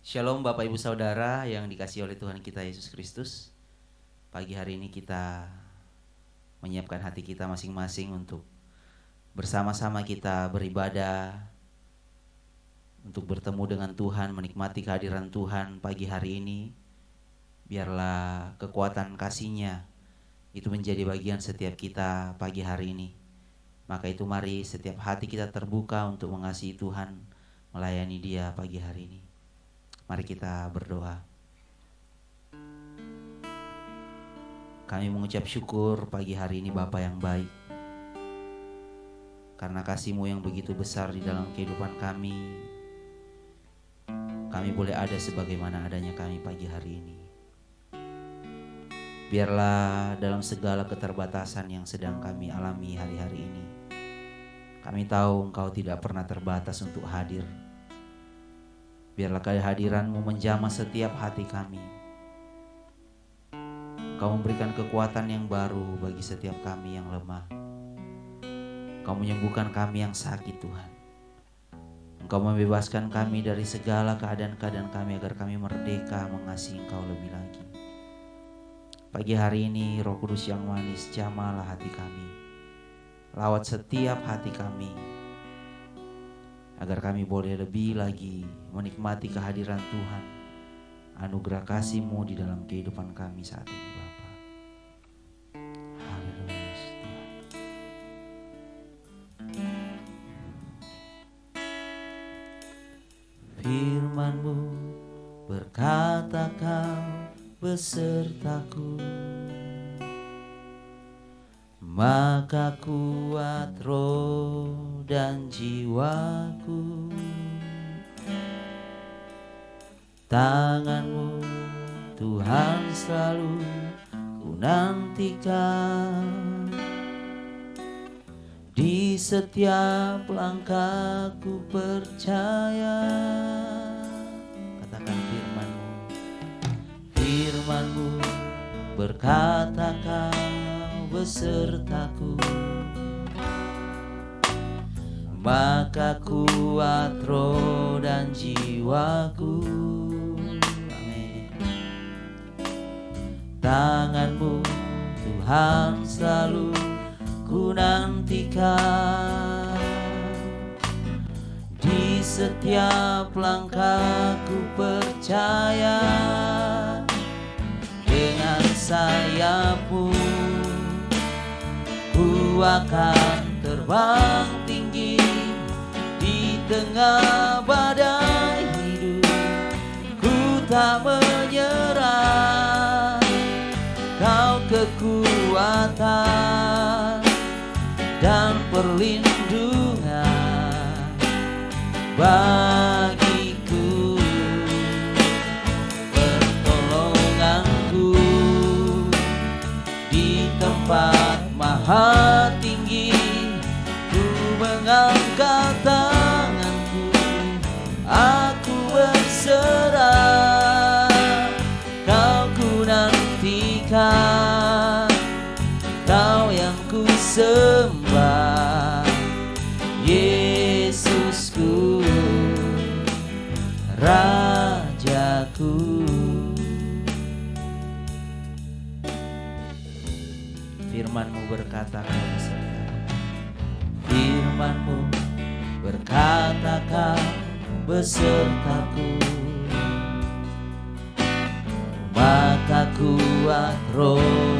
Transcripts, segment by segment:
Shalom Bapak Ibu Saudara yang dikasihi oleh Tuhan kita Yesus Kristus. Pagi hari ini kita menyiapkan hati kita masing-masing untuk bersama-sama kita beribadah, untuk bertemu dengan Tuhan, menikmati kehadiran Tuhan pagi hari ini. Biarlah kekuatan kasih-Nya itu menjadi bagian setiap kita pagi hari ini. Maka itu mari setiap hati kita terbuka untuk mengasihi Tuhan, melayani Dia pagi hari ini. Mari kita berdoa. Kami mengucap syukur pagi hari ini Bapa yang baik, karena kasih-Mu yang begitu besar di dalam kehidupan kami. Kami boleh ada sebagaimana adanya kami pagi hari ini. Biarlah dalam segala keterbatasan yang sedang kami alami hari-hari ini, kami tahu Engkau tidak pernah terbatas untuk hadir. Biarlah kehadiran-Mu menjamah setiap hati kami. Engkau memberikan kekuatan yang baru bagi setiap kami yang lemah. Engkau menyembuhkan kami yang sakit Tuhan. Engkau membebaskan kami dari segala keadaan-keadaan kami agar kami merdeka mengasihi Engkau lebih lagi. Pagi hari ini Roh Kudus yang manis, jamahlah hati kami. Lawat setiap hati kami, agar kami boleh lebih lagi menikmati kehadiran Tuhan, anugerah kasih-Mu di dalam kehidupan kami saat ini Bapa. Haleluya Tuhan. Firman-Mu berkata Kau besertaku, maka kuat roh dan jiwaku. Tangan-Mu Tuhan selalu ku nantikan, di setiap langkah ku percaya. Katakan firman-Mu. Firman-Mu berkata Kau besertaku, maka kuat roh dan jiwaku. Amin. Tangan-Mu Tuhan selalu ku nantikan, di setiap langkah ku percaya. Dengan sayap-Mu ku akan terbang tinggi di tengah badai hidup. Ku tak menyerah, Kau kekuatan dan perlindungan bagiku, pertolonganku di tempat maha tinggi. Ku mengangkat tanganku, aku berserah. Kau ku nantikan, Kau yang ku sembah, Yesusku, Rajaku. Firman-Mu berkata Kau besertaku. Firman-Mu berkata Kau besertaku, maka kuat roh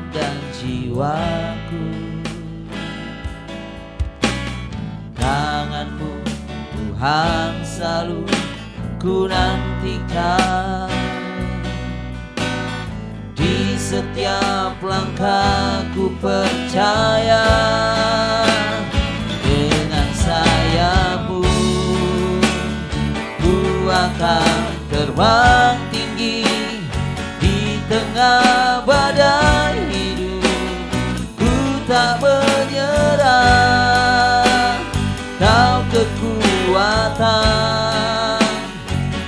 dan jiwaku. Tangan-Mu Tuhan selalu ku nantikan, di setiap langkah ku percaya. Dengan sayap-Mu ku akan terbang tinggi di tengah badai hidup. Ku tak menyerah, Kau kekuatan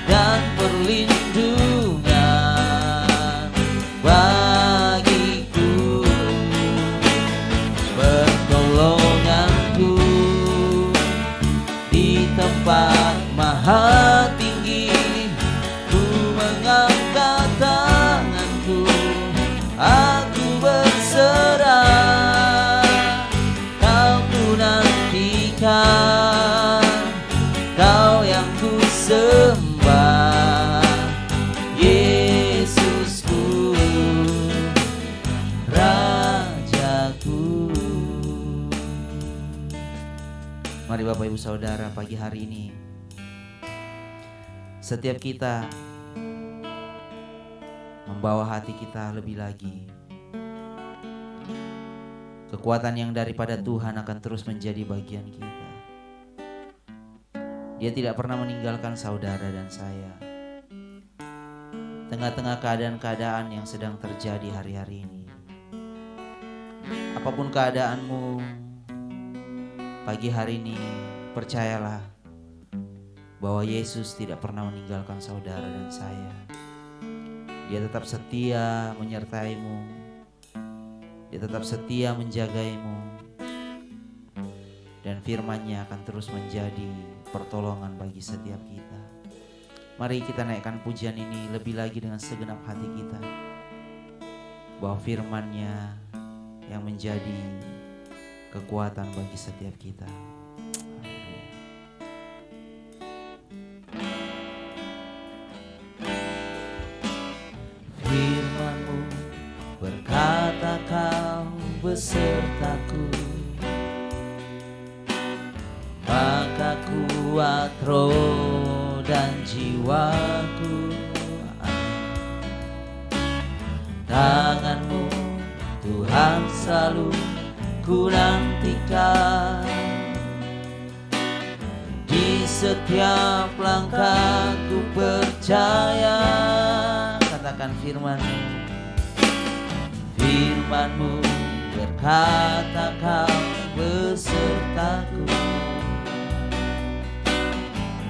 dan perlindungan bagiku, pertolonganku maha tinggi, ku mengangkat tanganku, aku berserah. Kau ku nantikan, Kau yang ku sembah, Yesusku, Rajaku. Mari Bapak Ibu Saudara, pagi hari ini setiap kita membawa hati kita lebih lagi. Kekuatan yang daripada Tuhan akan terus menjadi bagian kita. Dia tidak pernah meninggalkan saudara dan saya. Tengah-tengah keadaan-keadaan yang sedang terjadi hari-hari ini, apapun keadaanmu, pagi hari ini percayalah bahwa Yesus tidak pernah meninggalkan saudara dan saya. Dia tetap setia menyertaimu, Dia tetap setia menjagaimu, dan firman-Nya akan terus menjadi pertolongan bagi setiap kita. Mari kita naikkan pujian ini lebih lagi dengan segenap hati kita, bahwa firman-Nya yang menjadi kekuatan bagi setiap kita. Firman-Mu berkata, Kau besertaku, maka kuat roh dan jiwaku. Tangan-Mu Tuhan selalu ku nantikan, di setiap langkah ku percaya. Katakan firman-Mu, firman-Mu berkata, Kau besertaku,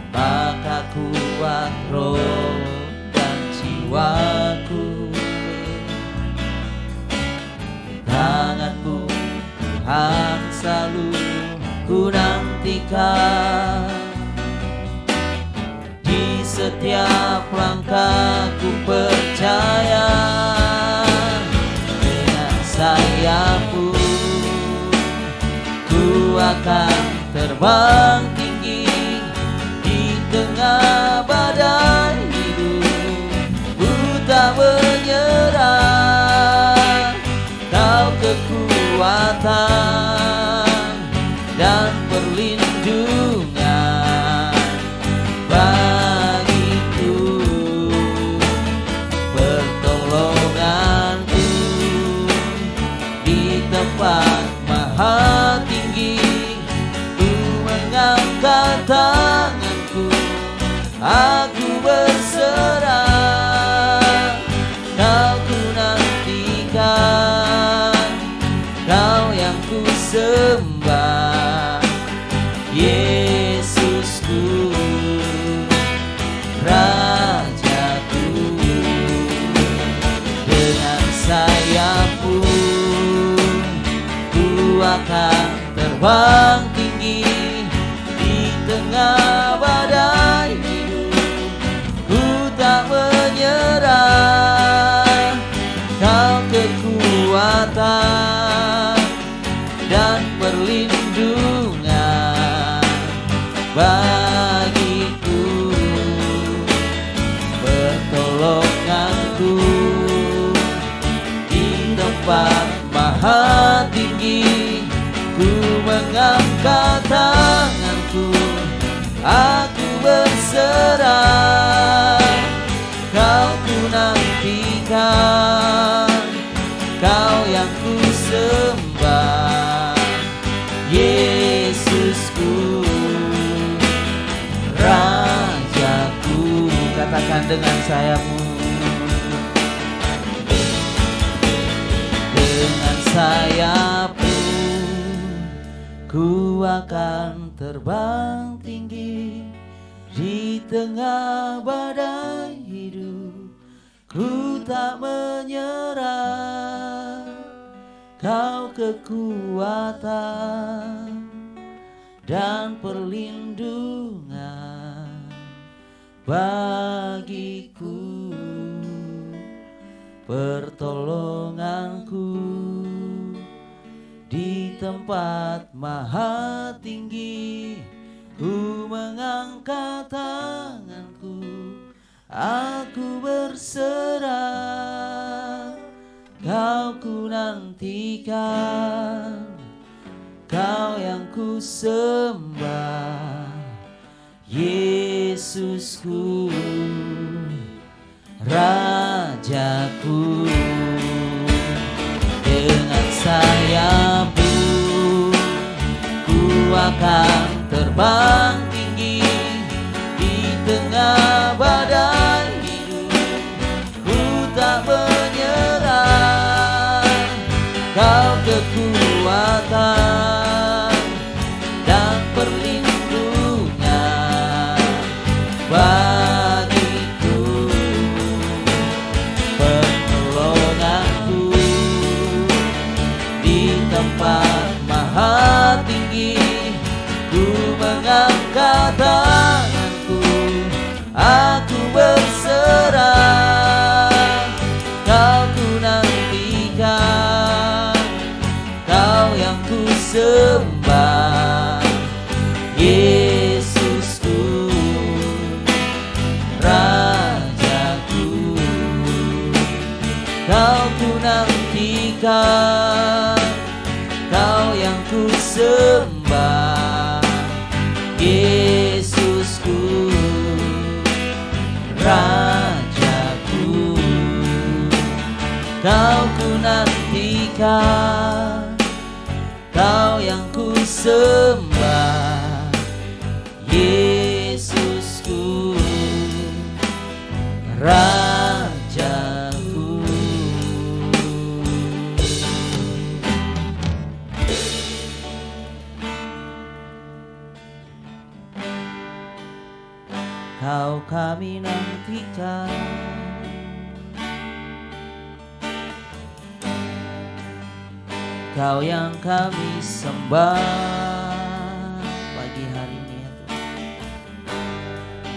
maka kuat roh dan jiwaku. Tangan-Mu Tuhan selalu ku nantikan, di setiap langkah ku percaya. Dengan sayap-Mu ku akan terbang tinggi, di tengah badai hidup ku tak menyerah. Kau kekuatan dan perlindungan bagiku, pertolonganku di tempat maha tinggi. Ku mengangkat tanganku, aku berserah. Kau ku nantikan, Kau yang ku sembah, Yesusku, Rajaku. Dengan sayap-Mu ku akan terbang tinggi, di tengah badai hidup ku tak menyerah. Kau kekuatan dan perlindungan bagiku, pertolonganku di tempat maha tinggi. Ku mengangkat tanganku, aku berserah. Kau ku nantikan, Kau yang ku sembah, Yesusku, Rajaku. Katakan dengan sayap-Mu, dengan sayap-Mu ku akan terbang tinggi, di tengah badai hidup ku tak menyerah. Kau kekuatan dan perlindungan bagiku, pertolonganku di tempat maha tinggi. Ku mengangkat tanganku, aku berserah. Kau ku nantikan, Kau yang ku sembah, Yesusku, Rajaku. Dengan sayapmu ku akan terbang tinggi di tengah badai hidup. Ku tak menyerah, Kau kekuatan dan perlindungan bagiku, penolonganku di tempat maha tinggi. Ku mengangkat tanganku, aku berserah. Kau ku nantikan, Kau yang ku sembah, Yesusku, Rajaku. Kau ku nantikan, Kau yang ku sembah, Yesusku, Rajaku. Kau ku nantikan, Kau yang ku sembah, Yesusku, Rajaku. Kau kami nantikan, Kau yang kami sembah pagi hari ini ya Tuhan.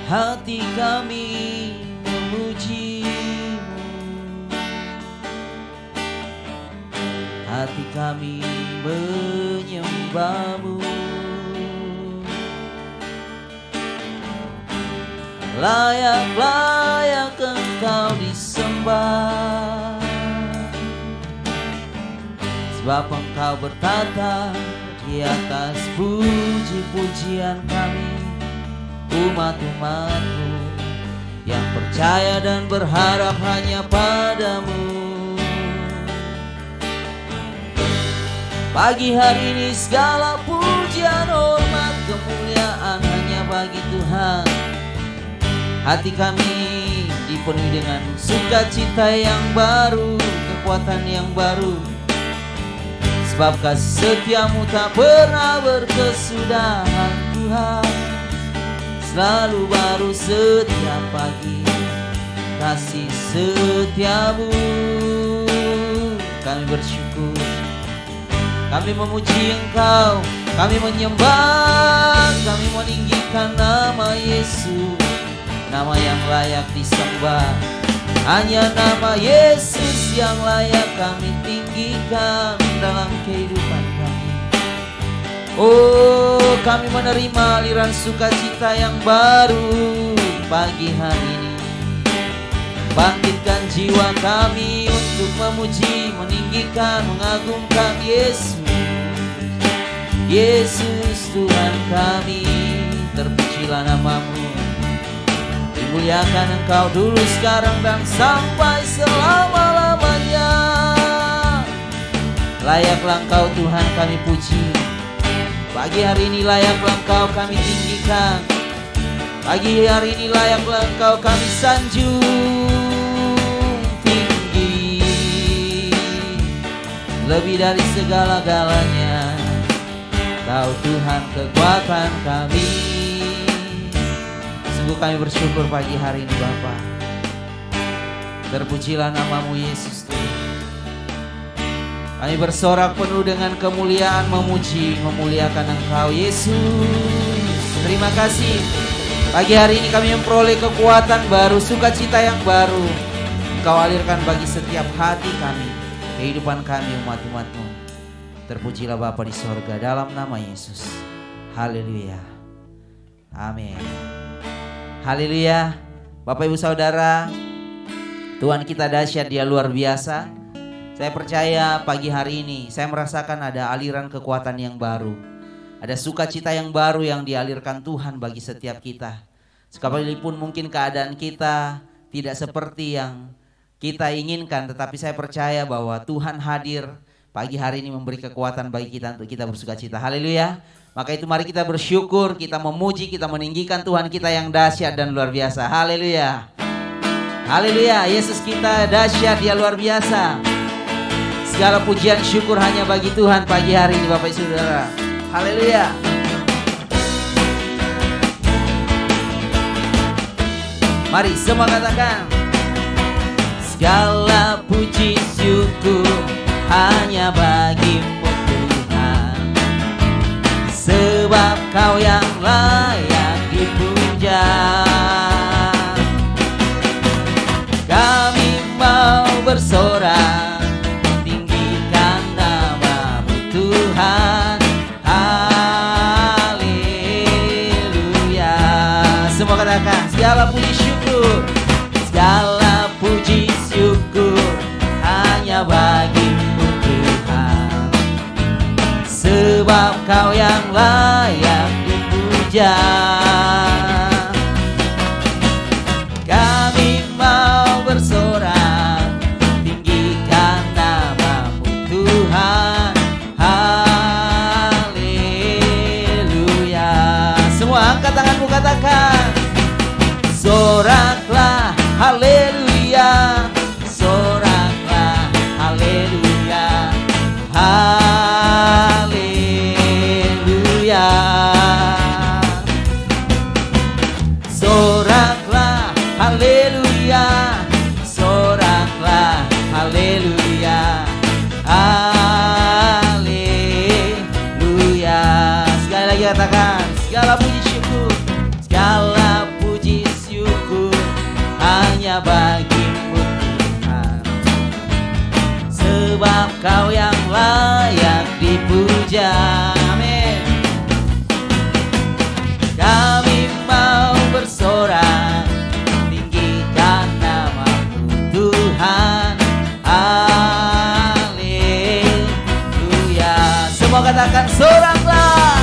Hati kami memuji-Mu, hati kami menyembah-Mu. Layak-layak Engkau disembah, sebab Engkau bertata di atas puji-pujian kami, umat-umat-Mu yang percaya dan berharap hanya pada-Mu. Pagi hari ini segala pujian, hormat, kemuliaan hanya bagi Tuhan. Hati kami dipenuhi dengan sukacita yang baru, kekuatan yang baru, sebab kasih setia-Mu tak pernah berkesudahan Tuhan. Selalu baru setiap pagi kasih setia-Mu. Kami bersyukur, kami memuji Engkau, kami menyembah, kami meninggikan nama Yesus, nama yang layak disembah. Hanya nama Yesus yang layak kami tinggikan dalam kehidupan kami. Oh, kami menerima aliran sukacita yang baru pagi hari ini. Bangkitkan jiwa kami untuk memuji, meninggikan, mengagungkan Yesus. Yesus Tuhan kami, terpujilah nama-Mu. Dimuliakan Engkau dulu, sekarang, dan sampai selama-lamanya. Layaklah Engkau Tuhan kami puji. Pagi hari ini layaklah Engkau kami tinggikan. Pagi hari ini layaklah Engkau kami sanjung tinggi. Lebih dari segala-galanya, Kau Tuhan kekuatan kami. Sungguh kami bersyukur pagi hari ini Bapa. Terpujilah nama-Mu Yesus Tuhan. Kami bersorak penuh dengan kemuliaan, memuji, memuliakan Engkau Yesus. Terima kasih Pagi hari ini kami memperoleh kekuatan baru, sukacita yang baru. Engkau alirkan bagi setiap hati kami, kehidupan kami umat-umat-Mu. Terpujilah Bapa di sorga, dalam nama Yesus. Haleluya. Amin. Haleluya. Bapak Ibu Saudara, Tuhan kita dahsyat, Dia luar biasa. Saya percaya pagi hari ini saya merasakan ada aliran kekuatan yang baru. Ada sukacita yang baru yang dialirkan Tuhan bagi setiap kita. Sekalipun mungkin keadaan kita tidak seperti yang kita inginkan, tetapi saya percaya bahwa Tuhan hadir pagi hari ini memberi kekuatan bagi kita untuk kita bersukacita. Haleluya. Maka itu mari kita bersyukur, kita memuji, kita meninggikan Tuhan kita yang dahsyat dan luar biasa. Haleluya. Haleluya. Yesus kita dahsyat, Dia luar biasa. Segala pujian syukur hanya bagi Tuhan pagi hari ini Bapak Ibu Saudara. Haleluya. Mari semua katakan, segala puji syukur hanya bagi-Mu Tuhan, sebab Kau yang layak dipuja. Kami mau bersorak, tinggikan nama-Mu Tuhan. Semua katakan, segala puji syukur, segala puji syukur hanya bagi-Mu Tuhan, sebab Kau yang layak dipuja. Kami mau bersorak, tinggikan nama-Mu Tuhan. Haleluya. Semua angkat tanganmu, katakan, soraklah haleluya, soraklah haleluya, haleluya. Soraklah haleluya, soraklah haleluya, haleluya. Sekali lagi katakan, segala puji syukur, segala puji syukur hanya bagi-Mu Tuhan, sebab Kau yang layak dipuja. Amin. Kami mau bersorak, tinggikan nama-Mu Tuhan. Haleluya. Semua katakan, soraklah,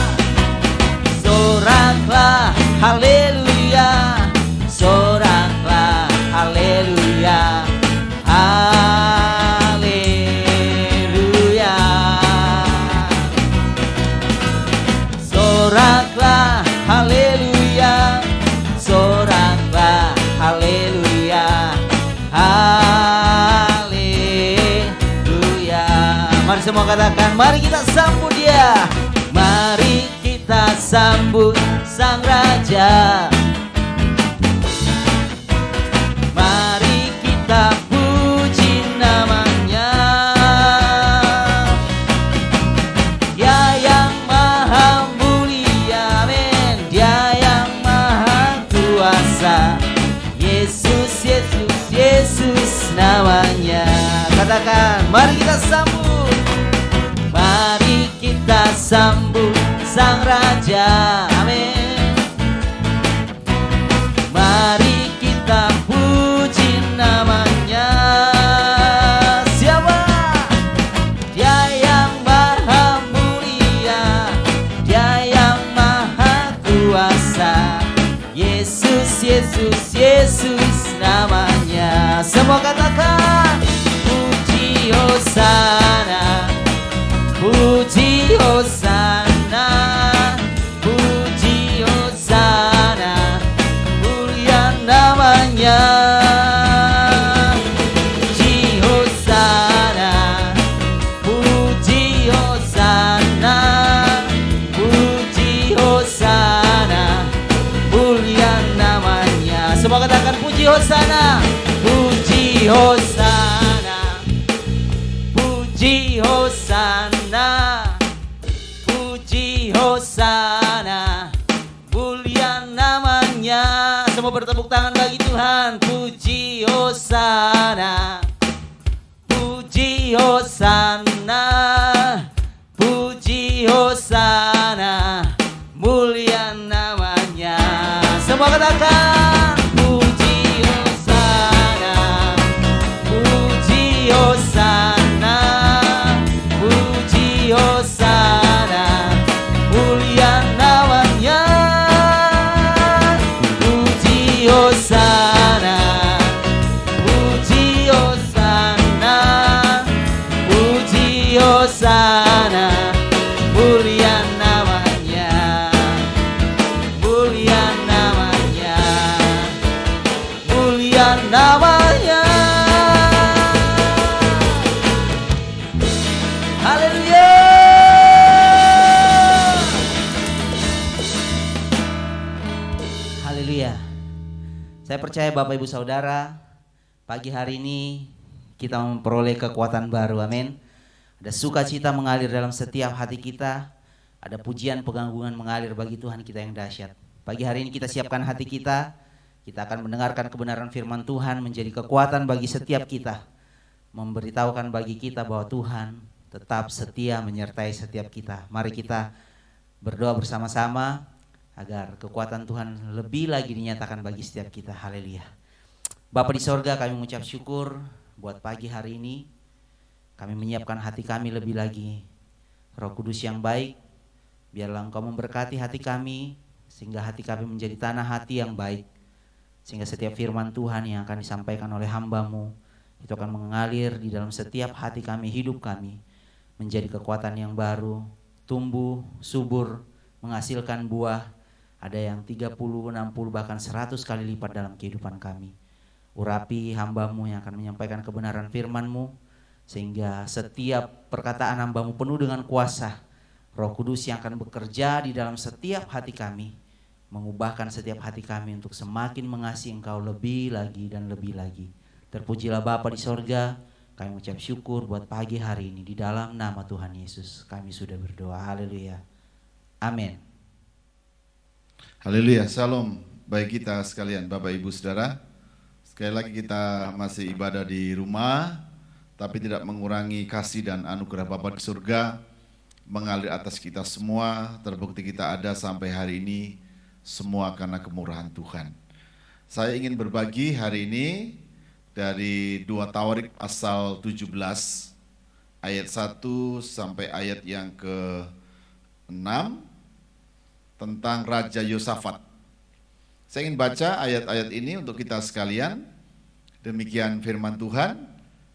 soraklah haleluya, soraklah haleluya, haleluya. Soraklah haleluya, soraklah haleluya, haleluya. Mari semua katakan, mari kita sambut Dia. Mari kita sambut Sang Raja. Mari kita puji nama-Nya. Dia yang maha mulia, amin. Dia yang maha kuasa. Yesus, Yesus, Yesus namanya. Katakan, mari kita sambut. Mari kita sambut Sang Raja, amin. Mari kita puji nama-Nya. Siapa? Dia yang maha mulia, Dia yang maha kuasa. Yesus, Yesus, Yesus namanya. Semua katakan, puji hosana, puji hosana, puji hosana, mulia namanya. Puji hosana, puji hosana, puji hosana, mulia namanya. Semua katakan, puji hosana, puji hosana, puji hosana, puji hosana, mulia namanya. Semua bertepuk tangan bagi Tuhan. Puji Hosana, puji Hosana, puji Hosana, mulia namanya. Semua katakan puji Hosana, puji Hosana, puji Hosana, mulia namanya. Puji Hosana, puji Hosana, puji Hosana, mulia namanya, mulia namanya, mulia namanya. Haleluya. Haleluya. Saya percaya Bapak Ibu Saudara, pagi hari ini kita memperoleh kekuatan baru, amin. Ada sukacita mengalir dalam setiap hati kita, ada pujian pengagungan mengalir bagi Tuhan kita yang dahsyat. Pagi hari ini kita siapkan hati kita akan mendengarkan kebenaran firman Tuhan menjadi kekuatan bagi setiap kita, memberitahukan bagi kita bahwa Tuhan tetap setia menyertai setiap kita. Mari kita berdoa bersama-sama agar kekuatan Tuhan lebih lagi dinyatakan bagi setiap kita. Haleluya. Bapa di sorga, kami mengucap syukur buat pagi hari ini. Kami menyiapkan hati kami lebih lagi. Roh Kudus yang baik, biarlah Engkau memberkati hati kami, sehingga hati kami menjadi tanah hati yang baik. Sehingga setiap firman Tuhan yang akan disampaikan oleh hamba-Mu, itu akan mengalir di dalam setiap hati kami, hidup kami, menjadi kekuatan yang baru, tumbuh, subur, menghasilkan buah. Ada yang 30, 60, bahkan 100 kali lipat dalam kehidupan kami. Urapi hamba-Mu yang akan menyampaikan kebenaran firman-Mu, sehingga setiap perkataan hamba-Mu penuh dengan kuasa. Roh Kudus yang akan bekerja di dalam setiap hati kami, mengubahkan setiap hati kami untuk semakin mengasihi Engkau lebih lagi dan lebih lagi. Terpujilah Bapa di sorga, kami mengucap syukur buat pagi hari ini. Di dalam nama Tuhan Yesus kami sudah berdoa. Haleluya. Amin. Haleluya, salam bagi kita sekalian, Bapak Ibu Saudara. Sekali lagi kita masih ibadah di rumah, tapi tidak mengurangi kasih dan anugerah Bapa di surga mengalir atas kita semua. Terbukti kita ada sampai hari ini, semua karena kemurahan Tuhan. Saya ingin berbagi hari ini dari 2 Tawarik pasal 17 ayat 1 sampai ayat yang ke-6 tentang Raja Yosafat. Saya ingin baca ayat-ayat ini untuk kita sekalian. Demikian firman Tuhan.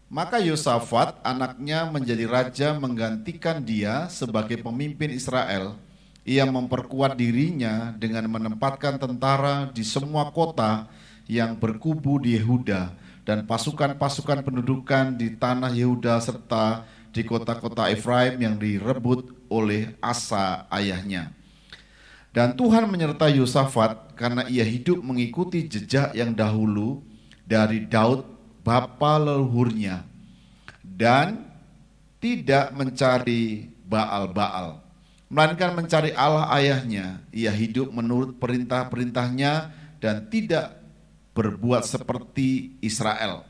Maka Yosafat anaknya menjadi raja menggantikan dia sebagai pemimpin Israel. Ia memperkuat dirinya dengan menempatkan tentara di semua kota yang berkubu di Yehuda dan pasukan-pasukan pendudukan di tanah Yehuda serta di kota-kota Efraim yang direbut oleh Asa ayahnya. Dan Tuhan menyertai Yosafat karena ia hidup mengikuti jejak yang dahulu dari Daud bapa leluhurnya dan tidak mencari Baal-Baal, melainkan mencari Allah ayahnya. Ia hidup menurut perintah-perintahnya dan tidak berbuat seperti Israel.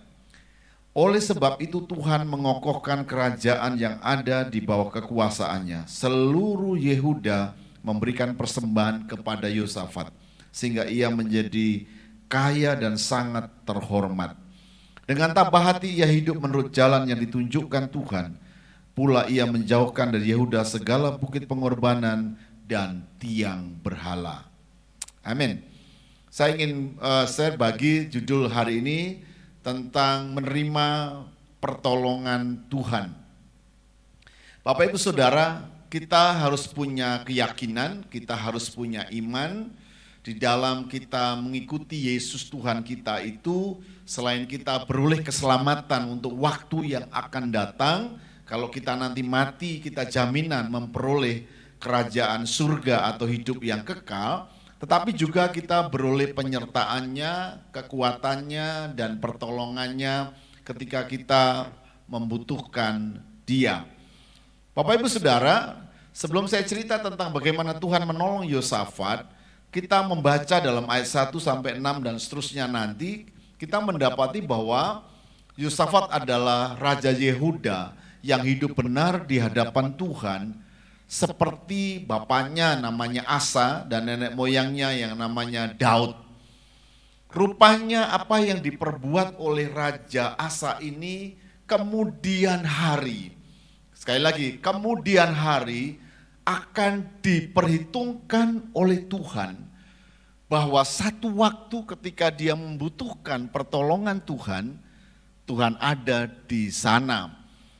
Oleh sebab itu Tuhan mengokohkan kerajaan yang ada di bawah kekuasaannya. Seluruh Yehuda memberikan persembahan kepada Yosafat, sehingga ia menjadi kaya dan sangat terhormat. Dengan tabah hati ia hidup menurut jalan yang ditunjukkan Tuhan. Pula ia menjauhkan dari Yehuda segala bukit pengorbanan dan tiang berhala. Amin. Saya ingin share bagi judul hari ini tentang menerima pertolongan Tuhan. Bapak Ibu Saudara, kita harus punya keyakinan, kita harus punya iman di dalam kita mengikuti Yesus Tuhan kita itu. Selain kita beroleh keselamatan untuk waktu yang akan datang, kalau kita nanti mati kita jaminan memperoleh kerajaan surga atau hidup yang kekal, tetapi juga kita beroleh penyertaannya, kekuatannya dan pertolongannya ketika kita membutuhkan Dia. Bapak Ibu Saudara, sebelum saya cerita tentang bagaimana Tuhan menolong Yosafat, kita membaca dalam ayat 1 sampai 6 dan seterusnya nanti, kita mendapati bahwa Yosafat adalah Raja Yehuda yang hidup benar di hadapan Tuhan, seperti bapaknya namanya Asa dan nenek moyangnya yang namanya Daud. Rupanya apa yang diperbuat oleh Raja Asa ini kemudian hari, sekali lagi, kemudian hari akan diperhitungkan oleh Tuhan bahwa satu waktu ketika dia membutuhkan pertolongan Tuhan, Tuhan ada di sana.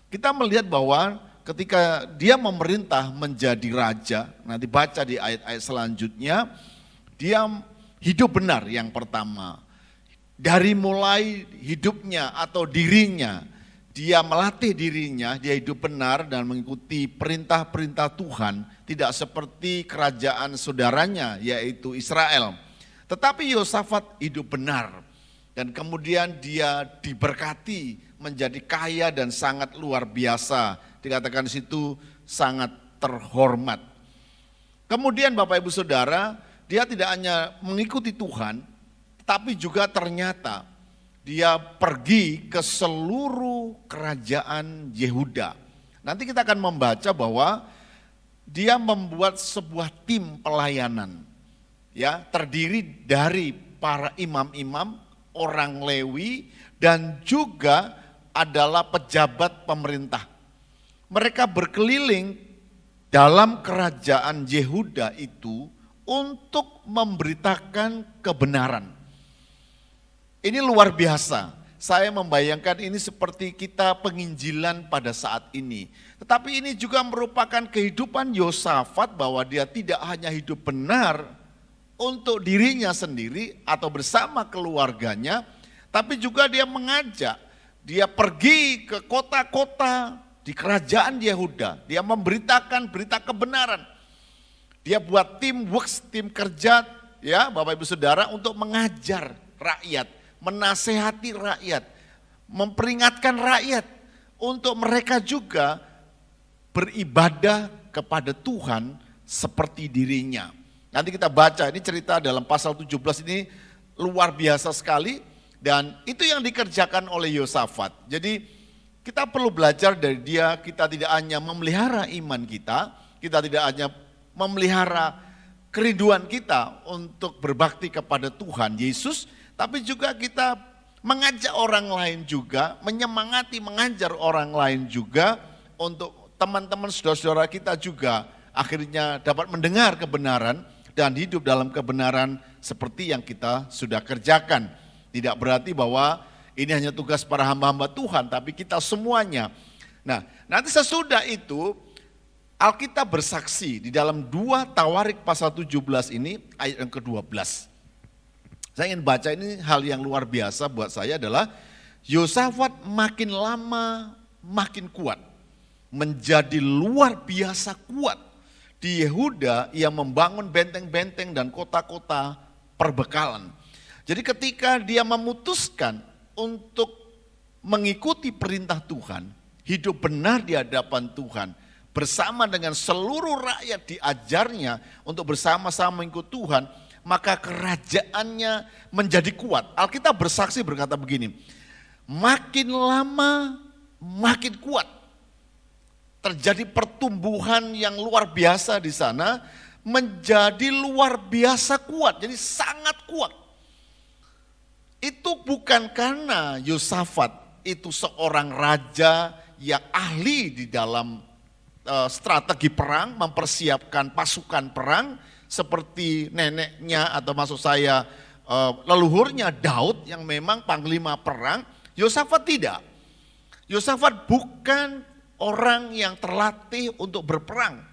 Kita melihat bahwa ketika dia memerintah menjadi raja, nanti baca di ayat-ayat selanjutnya, dia hidup benar yang pertama. Dari mulai hidupnya atau dirinya, dia melatih dirinya, dia hidup benar dan mengikuti perintah-perintah Tuhan, tidak seperti kerajaan saudaranya yaitu Israel. Tetapi Yosafat hidup benar dan kemudian dia diberkati menjadi kaya dan sangat luar biasa. Dikatakan di situ sangat terhormat. Kemudian Bapak Ibu Saudara, dia tidak hanya mengikuti Tuhan, tapi juga ternyata dia pergi ke seluruh kerajaan Yehuda. Nanti kita akan membaca bahwa dia membuat sebuah tim pelayanan, ya, terdiri dari para imam-imam, orang Lewi, dan juga adalah pejabat pemerintah. Mereka berkeliling dalam kerajaan Yehuda itu untuk memberitakan kebenaran. Ini luar biasa. Saya membayangkan ini seperti kita penginjilan pada saat ini. Tetapi ini juga merupakan kehidupan Yosafat bahwa dia tidak hanya hidup benar untuk dirinya sendiri atau bersama keluarganya, tapi juga dia mengajak, dia pergi ke kota-kota di kerajaan Yehuda. Dia memberitakan berita kebenaran. Dia buat tim works, tim kerja, ya Bapak Ibu Saudara, untuk mengajar rakyat, menasehati rakyat, memperingatkan rakyat untuk mereka juga beribadah kepada Tuhan seperti dirinya. Nanti kita baca, ini cerita dalam pasal 17 ini luar biasa sekali dan itu yang dikerjakan oleh Yosafat. Jadi kita perlu belajar dari dia, kita tidak hanya memelihara iman kita tidak hanya memelihara kerinduan kita untuk berbakti kepada Tuhan Yesus, tapi juga kita mengajak orang lain juga, menyemangati, mengajar orang lain juga untuk teman-teman saudara-saudara kita juga akhirnya dapat mendengar kebenaran dan hidup dalam kebenaran seperti yang kita sudah kerjakan. Tidak berarti bahwa ini hanya tugas para hamba-hamba Tuhan, tapi kita semuanya. Nah, nanti sesudah itu Alkitab bersaksi di dalam 2 Tawarik pasal 17 ini ayat yang ke-12. Saya ingin baca ini, hal yang luar biasa buat saya adalah Yosafat makin lama makin kuat, menjadi luar biasa kuat. Di Yehuda ia membangun benteng-benteng dan kota-kota perbekalan. Jadi ketika dia memutuskan untuk mengikuti perintah Tuhan, hidup benar di hadapan Tuhan, bersama dengan seluruh rakyat diajarnya untuk bersama-sama mengikut Tuhan, maka kerajaannya menjadi kuat. Alkitab bersaksi berkata begini, makin lama makin kuat. Terjadi pertumbuhan yang luar biasa di sana, menjadi luar biasa kuat, jadi sangat kuat. Itu bukan karena Yosafat itu seorang raja yang ahli di dalam strategi perang, mempersiapkan pasukan perang, seperti neneknya atau maksud saya leluhurnya Daud yang memang panglima perang. Yosafat tidak. Yosafat bukan orang yang terlatih untuk berperang.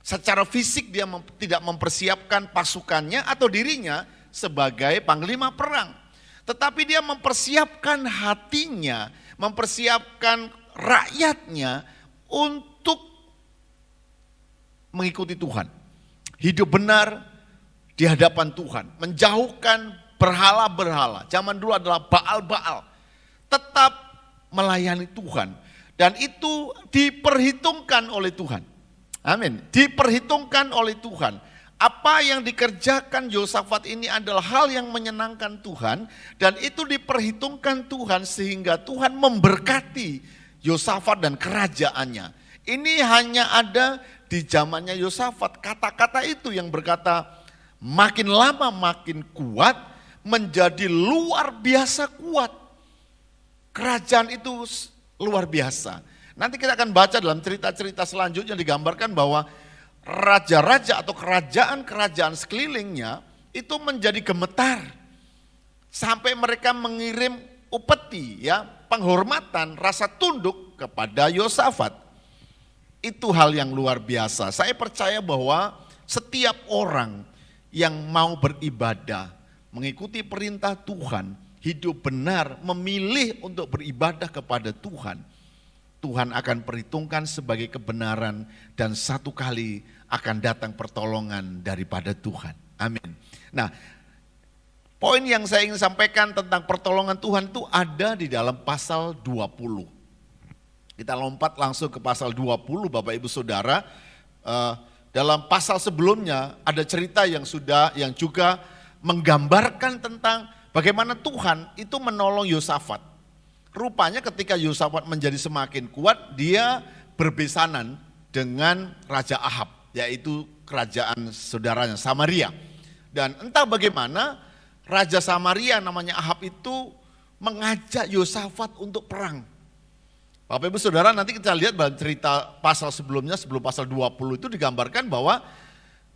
Secara fisik dia tidak mempersiapkan pasukannya atau dirinya sebagai panglima perang. Tetapi dia mempersiapkan hatinya, mempersiapkan rakyatnya untuk mengikuti Tuhan. Hidup benar di hadapan Tuhan, menjauhkan berhala-berhala. Zaman dulu adalah Baal-Baal. Tetap melayani Tuhan. Dan itu diperhitungkan oleh Tuhan. Amin. Diperhitungkan oleh Tuhan. Apa yang dikerjakan Yosafat ini adalah hal yang menyenangkan Tuhan dan itu diperhitungkan Tuhan sehingga Tuhan memberkati Yosafat dan kerajaannya. Ini hanya ada di zamannya Yosafat. Kata-kata itu yang berkata makin lama makin kuat, menjadi luar biasa kuat. Kerajaan itu luar biasa. Nanti kita akan baca dalam cerita-cerita selanjutnya digambarkan bahwa raja-raja atau kerajaan-kerajaan sekelilingnya itu menjadi gemetar. Sampai mereka mengirim upeti, ya, penghormatan, rasa tunduk kepada Yosafat. Itu hal yang luar biasa. Saya percaya bahwa setiap orang yang mau beribadah, mengikuti perintah Tuhan, hidup benar, memilih untuk beribadah kepada Tuhan, Tuhan akan perhitungkan sebagai kebenaran dan satu kali akan datang pertolongan daripada Tuhan. Amin. Nah, poin yang saya ingin sampaikan tentang pertolongan Tuhan itu ada di dalam pasal 20. Kita lompat langsung ke pasal 20 Bapak Ibu Saudara. Dalam pasal sebelumnya ada cerita yang juga menggambarkan tentang bagaimana Tuhan itu menolong Yosafat. Rupanya ketika Yosafat menjadi semakin kuat, dia berbesanan dengan Raja Ahab, yaitu kerajaan saudaranya Samaria. Dan entah bagaimana Raja Samaria namanya Ahab itu mengajak Yosafat untuk perang. Bapak Ibu Saudara, nanti kita lihat dalam cerita pasal sebelumnya, sebelum pasal 20 itu digambarkan bahwa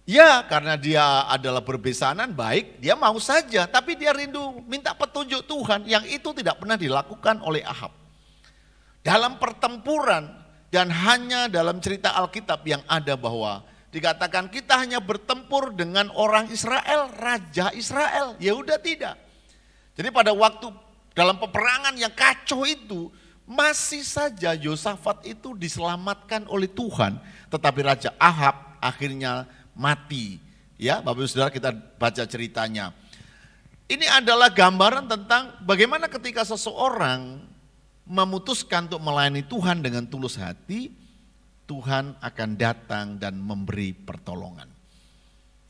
ya karena dia adalah berbesanan baik, dia mau saja, tapi dia rindu minta petunjuk Tuhan yang itu tidak pernah dilakukan oleh Ahab. Dalam pertempuran dan hanya dalam cerita Alkitab yang ada bahwa dikatakan kita hanya bertempur dengan orang Israel, Raja Israel, Yehuda tidak. Jadi pada waktu dalam peperangan yang kacau itu, masih saja Yosafat itu diselamatkan oleh Tuhan, tetapi Raja Ahab akhirnya mati. Ya, Bapak Ibu Saudara, kita baca ceritanya. Ini adalah gambaran tentang bagaimana ketika seseorang memutuskan untuk melayani Tuhan dengan tulus hati, Tuhan akan datang dan memberi pertolongan.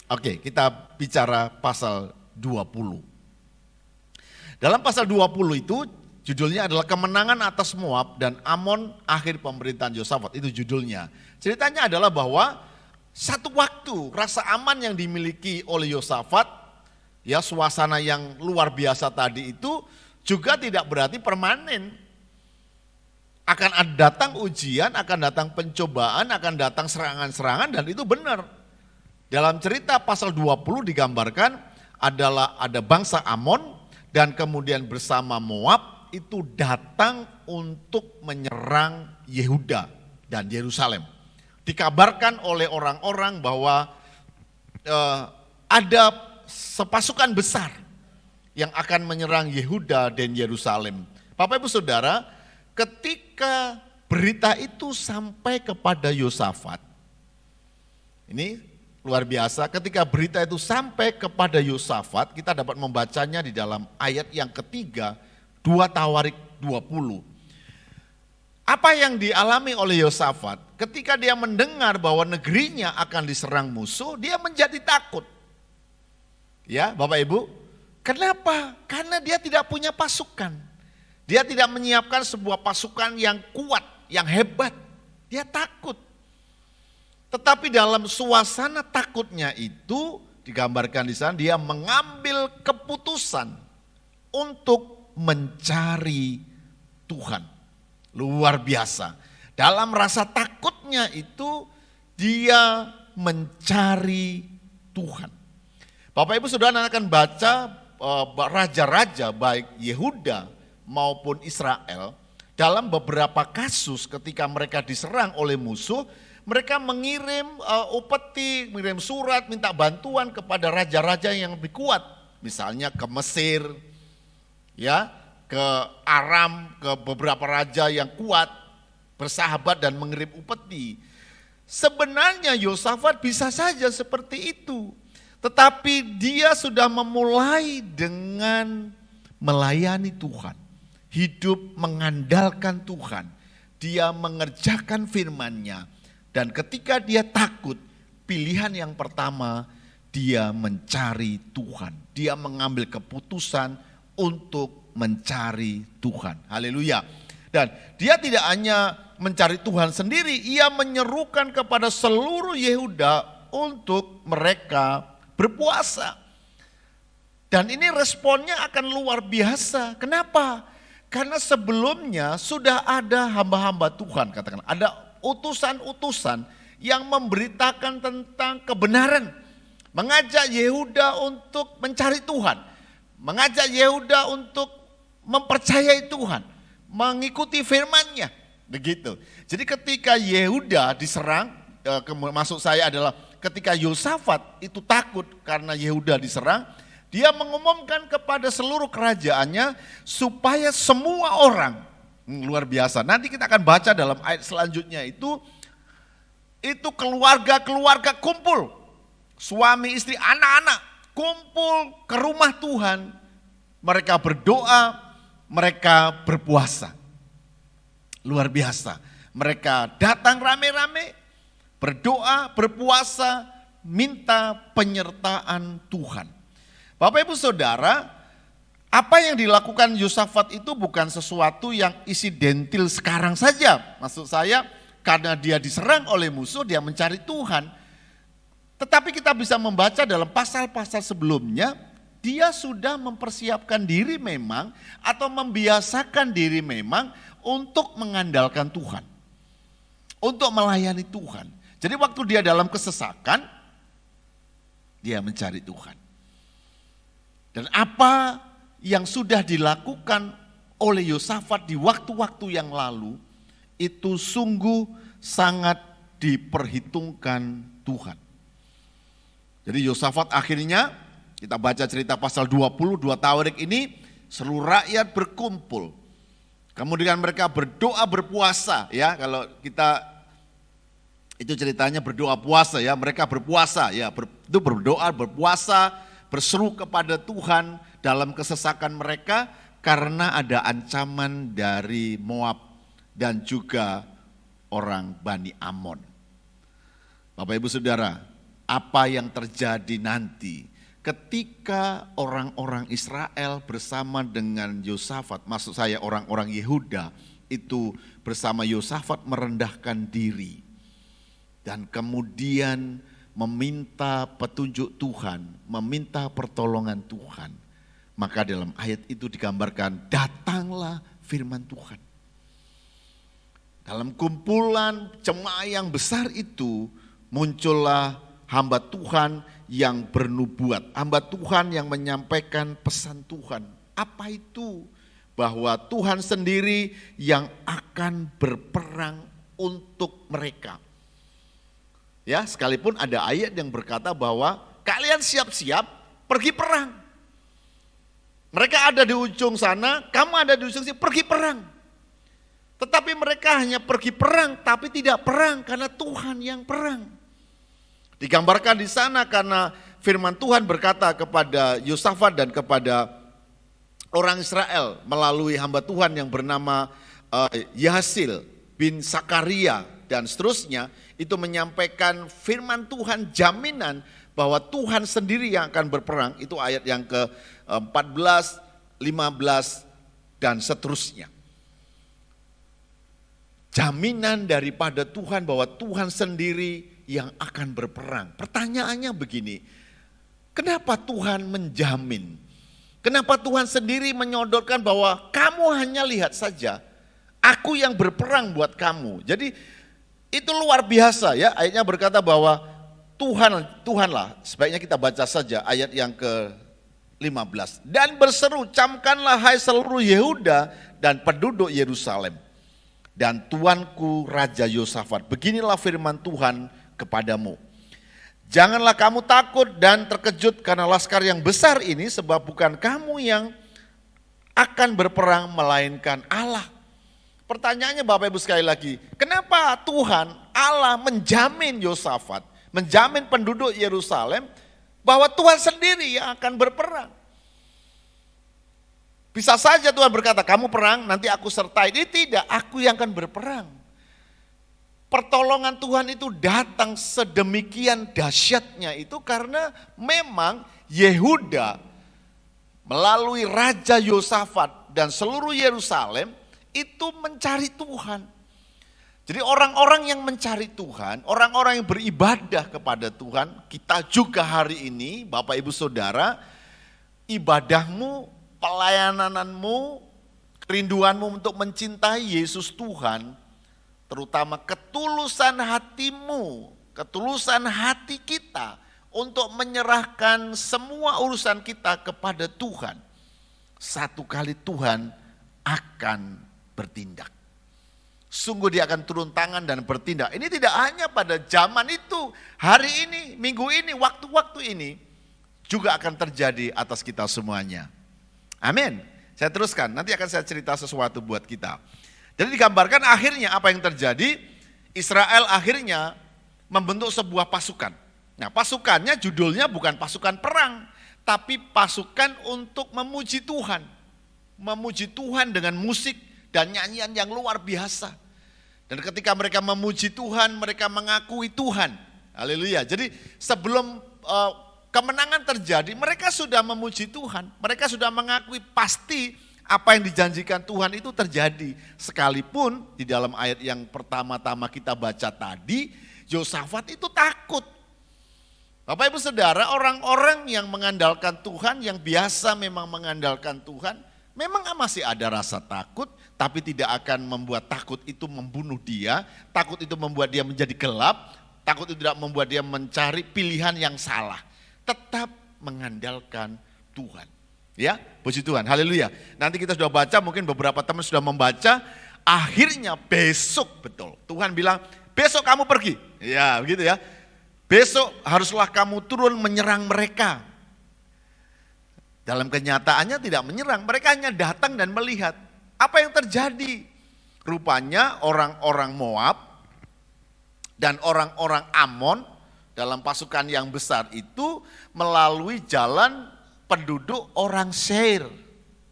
Oke, kita bicara pasal 20. Dalam pasal 20 itu judulnya adalah kemenangan atas Moab dan Amon akhir pemerintahan Yosafat, itu judulnya. Ceritanya adalah bahwa satu waktu rasa aman yang dimiliki oleh Yosafat, ya suasana yang luar biasa tadi itu juga tidak berarti permanen. Akan datang ujian, akan datang pencobaan, akan datang serangan-serangan dan itu benar. Dalam cerita pasal 20 digambarkan adalah ada bangsa Amon dan kemudian bersama Moab itu datang untuk menyerang Yehuda dan Yerusalem. Dikabarkan oleh orang-orang bahwa ada sepasukan besar yang akan menyerang Yehuda dan Yerusalem. Bapak Ibu Saudara, ketika berita itu sampai kepada Yosafat, ini luar biasa, ketika berita itu sampai kepada Yosafat, kita dapat membacanya di dalam ayat yang ketiga, 2 Tawarik 20. Apa yang dialami oleh Yosafat ketika dia mendengar bahwa negerinya akan diserang musuh, dia menjadi takut. Ya, Bapak Ibu, kenapa? Karena dia tidak punya pasukan. Dia tidak menyiapkan sebuah pasukan yang kuat, yang hebat. Dia takut. Tetapi dalam suasana takutnya itu digambarkan di sana, dia mengambil keputusan untuk mencari Tuhan. Luar biasa. Dalam rasa takutnya itu dia mencari Tuhan. Bapak Ibu Saudara akan baca raja-raja baik Yehuda maupun Israel dalam beberapa kasus ketika mereka diserang oleh musuh, mereka mengirim upeti, mengirim surat minta bantuan kepada raja-raja yang lebih kuat. Misalnya ke Mesir, ya, ke Aram, ke beberapa raja yang kuat, bersahabat dan mengirim upeti. Sebenarnya Yosafat bisa saja seperti itu, tetapi dia sudah memulai dengan melayani Tuhan, hidup mengandalkan Tuhan, dia mengerjakan firman-Nya, dan ketika dia takut, pilihan yang pertama dia mencari Tuhan. Dia mengambil keputusan untuk mencari Tuhan. Haleluya. Dan dia tidak hanya mencari Tuhan sendiri, ia menyerukan kepada seluruh Yehuda untuk mereka berpuasa. Dan ini responnya akan luar biasa. Kenapa? Karena sebelumnya sudah ada hamba-hamba Tuhan, katakan, ada utusan-utusan yang memberitakan tentang kebenaran, mengajak Yehuda untuk mencari Tuhan, mengajak Yehuda untuk mempercayai Tuhan, mengikuti firman-Nya, begitu. Jadi ketika Yehuda diserang, maksud saya adalah ketika Yosafat itu takut karena Yehuda diserang, dia mengumumkan kepada seluruh kerajaannya supaya semua orang, luar biasa. Nanti kita akan baca dalam ayat selanjutnya itu keluarga-keluarga kumpul. Suami, istri, anak-anak kumpul ke rumah Tuhan. Mereka berdoa, mereka berpuasa. Luar biasa. Mereka datang rame-rame, berdoa, berpuasa, minta penyertaan Tuhan. Bapak Ibu Saudara, apa yang dilakukan Yosafat itu bukan sesuatu yang insidental sekarang saja. Maksud saya karena dia diserang oleh musuh, dia mencari Tuhan. Tetapi kita bisa membaca dalam pasal-pasal sebelumnya, dia sudah mempersiapkan diri memang atau membiasakan diri memang untuk mengandalkan Tuhan. Untuk melayani Tuhan. Jadi waktu dia dalam kesesakan, dia mencari Tuhan. Dan apa yang sudah dilakukan oleh Yosafat di waktu-waktu yang lalu, itu sungguh sangat diperhitungkan Tuhan. Jadi Yosafat akhirnya, kita baca cerita pasal 20, 2 Tawarik ini, seluruh rakyat berkumpul. Kemudian mereka berdoa berpuasa, ya kalau kita, itu ceritanya berdoa puasa ya, mereka berpuasa ya, itu berdoa berpuasa, berseru kepada Tuhan dalam kesesakan mereka karena ada ancaman dari Moab dan juga orang Bani Amon. Bapak Ibu Saudara, apa yang terjadi nanti ketika orang-orang Israel bersama dengan Yosafat, maksud saya orang-orang Yehuda itu bersama Yosafat merendahkan diri dan kemudian meminta petunjuk Tuhan, meminta pertolongan Tuhan. Maka dalam ayat itu digambarkan, datanglah firman Tuhan. Dalam kumpulan jemaah yang besar itu, muncullah hamba Tuhan yang bernubuat. Hamba Tuhan yang menyampaikan pesan Tuhan. Apa itu? Bahwa Tuhan sendiri yang akan berperang untuk mereka. Ya, sekalipun ada ayat yang berkata bahwa kalian siap-siap pergi perang. Mereka ada di ujung sana, kamu ada di ujung sini, pergi perang. Tetapi mereka hanya pergi perang, tapi tidak perang karena Tuhan yang perang. Digambarkan di sana karena firman Tuhan berkata kepada Yosafat dan kepada orang Israel melalui hamba Tuhan yang bernama Yahasil bin Sakaria dan seterusnya, itu menyampaikan firman Tuhan, jaminan bahwa Tuhan sendiri yang akan berperang. Itu ayat yang ke-14, 15 dan seterusnya. Jaminan daripada Tuhan bahwa Tuhan sendiri yang akan berperang. Pertanyaannya begini, kenapa Tuhan menjamin? Kenapa Tuhan sendiri menyodorkan bahwa kamu hanya lihat saja, aku yang berperang buat kamu. Jadi itu luar biasa ya, ayatnya berkata bahwa Tuhanlah, sebaiknya kita baca saja ayat yang ke-15. Dan berseru, camkanlah hai seluruh Yehuda dan penduduk Yerusalem. Dan tuanku Raja Yosafat, beginilah firman Tuhan kepadamu. Janganlah kamu takut dan terkejut karena laskar yang besar ini, sebab bukan kamu yang akan berperang melainkan Allah. Pertanyaannya Bapak Ibu sekali lagi, kenapa Tuhan Allah menjamin Yosafat, menjamin penduduk Yerusalem bahwa Tuhan sendiri yang akan berperang? Bisa saja Tuhan berkata, kamu perang nanti aku sertai. Ini tidak, aku yang akan berperang. pertolongan Tuhan itu datang sedemikian dahsyatnya itu karena memang Yehuda melalui Raja Yosafat dan seluruh Yerusalem itu mencari Tuhan. Jadi orang-orang yang mencari Tuhan, orang-orang yang beribadah kepada Tuhan, kita juga hari ini Bapak Ibu Saudara, ibadahmu, pelayananmu, kerinduanmu untuk mencintai Yesus Tuhan, terutama ketulusan hatimu, ketulusan hati kita untuk menyerahkan semua urusan kita kepada Tuhan. Satu kali Tuhan akan bertindak. Sungguh dia akan turun tangan dan bertindak. Ini tidak hanya pada zaman itu, hari ini, minggu ini, waktu-waktu ini juga akan terjadi atas kita semuanya. Amin. Saya teruskan, nanti akan saya cerita sesuatu buat kita. Jadi digambarkan akhirnya apa yang terjadi, Israel akhirnya membentuk sebuah pasukan. Nah, pasukannya judulnya bukan pasukan perang, tapi pasukan untuk memuji Tuhan. Memuji Tuhan dengan musik dan nyanyian yang luar biasa. Dan ketika mereka memuji Tuhan, mereka mengakui Tuhan. Haleluya. Jadi sebelum kemenangan terjadi, mereka sudah memuji Tuhan. Mereka sudah mengakui pasti apa yang dijanjikan Tuhan itu terjadi. Sekalipun di dalam ayat yang pertama-tama kita baca tadi, Yosafat itu takut. Bapak Ibu Saudara, orang-orang yang mengandalkan Tuhan, yang biasa memang mengandalkan Tuhan, memang masih ada rasa takut, tapi tidak akan membuat takut itu membunuh dia, takut itu membuat dia menjadi gelap, takut itu tidak membuat dia mencari pilihan yang salah. Tetap mengandalkan Tuhan. Ya, puji Tuhan, haleluya. Nanti kita sudah baca, mungkin beberapa teman sudah membaca, akhirnya besok betul. Tuhan bilang, besok kamu pergi. Ya, begitu ya. Besok haruslah kamu turun menyerang mereka. Dalam kenyataannya tidak menyerang, mereka hanya datang dan melihat. Apa yang terjadi? Rupanya orang-orang Moab dan orang-orang Amon dalam pasukan yang besar itu melalui jalan penduduk orang Seir.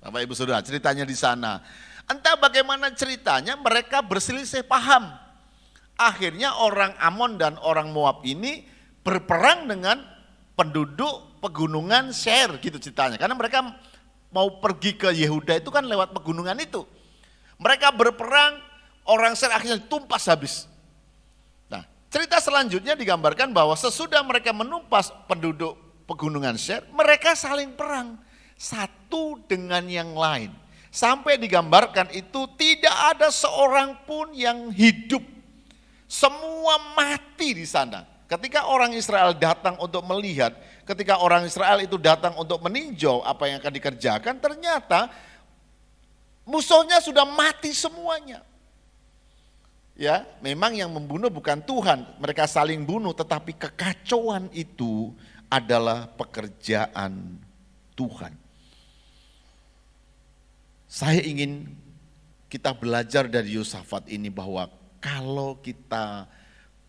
Bapak Ibu Saudara, ceritanya di sana. Entah bagaimana ceritanya, mereka berselisih paham. Akhirnya orang Amon dan orang Moab ini berperang dengan penduduk pegunungan Seir, gitu ceritanya. Karena mereka mau pergi ke Yehuda itu kan lewat pegunungan itu. Mereka berperang, orang Seir akhirnya tumpas habis. Nah, cerita selanjutnya digambarkan bahwa sesudah mereka menumpas penduduk pegunungan Seir, mereka saling perang satu dengan yang lain. Sampai digambarkan itu tidak ada seorang pun yang hidup. Semua mati di sana. Ketika orang Israel datang untuk melihat, ketika orang Israel itu datang untuk meninjau apa yang akan dikerjakan, ternyata musuhnya sudah mati semuanya. Ya, memang yang membunuh bukan Tuhan, mereka saling bunuh, tetapi kekacauan itu adalah pekerjaan Tuhan. Saya ingin kita belajar dari Yosafat ini bahwa kalau kita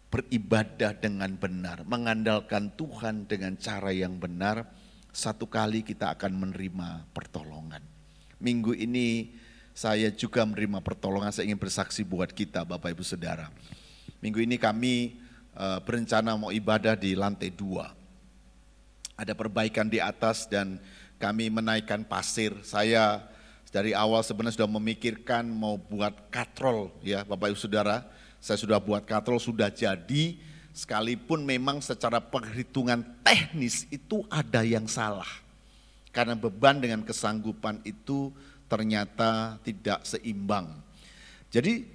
beribadah dengan benar, mengandalkan Tuhan dengan cara yang benar, satu kali kita akan menerima pertolongan. Minggu ini saya juga menerima pertolongan, saya ingin bersaksi buat kita Bapak Ibu Saudara. Minggu ini kami berencana mau ibadah di lantai 2. Ada perbaikan di atas dan kami menaikkan pasir. Saya dari awal sebenarnya sudah memikirkan mau buat katrol ya Bapak Ibu Saudara. Saya sudah buat katrol, sudah jadi, sekalipun memang secara perhitungan teknis itu ada yang salah. Karena beban dengan kesanggupan itu ternyata tidak seimbang. Jadi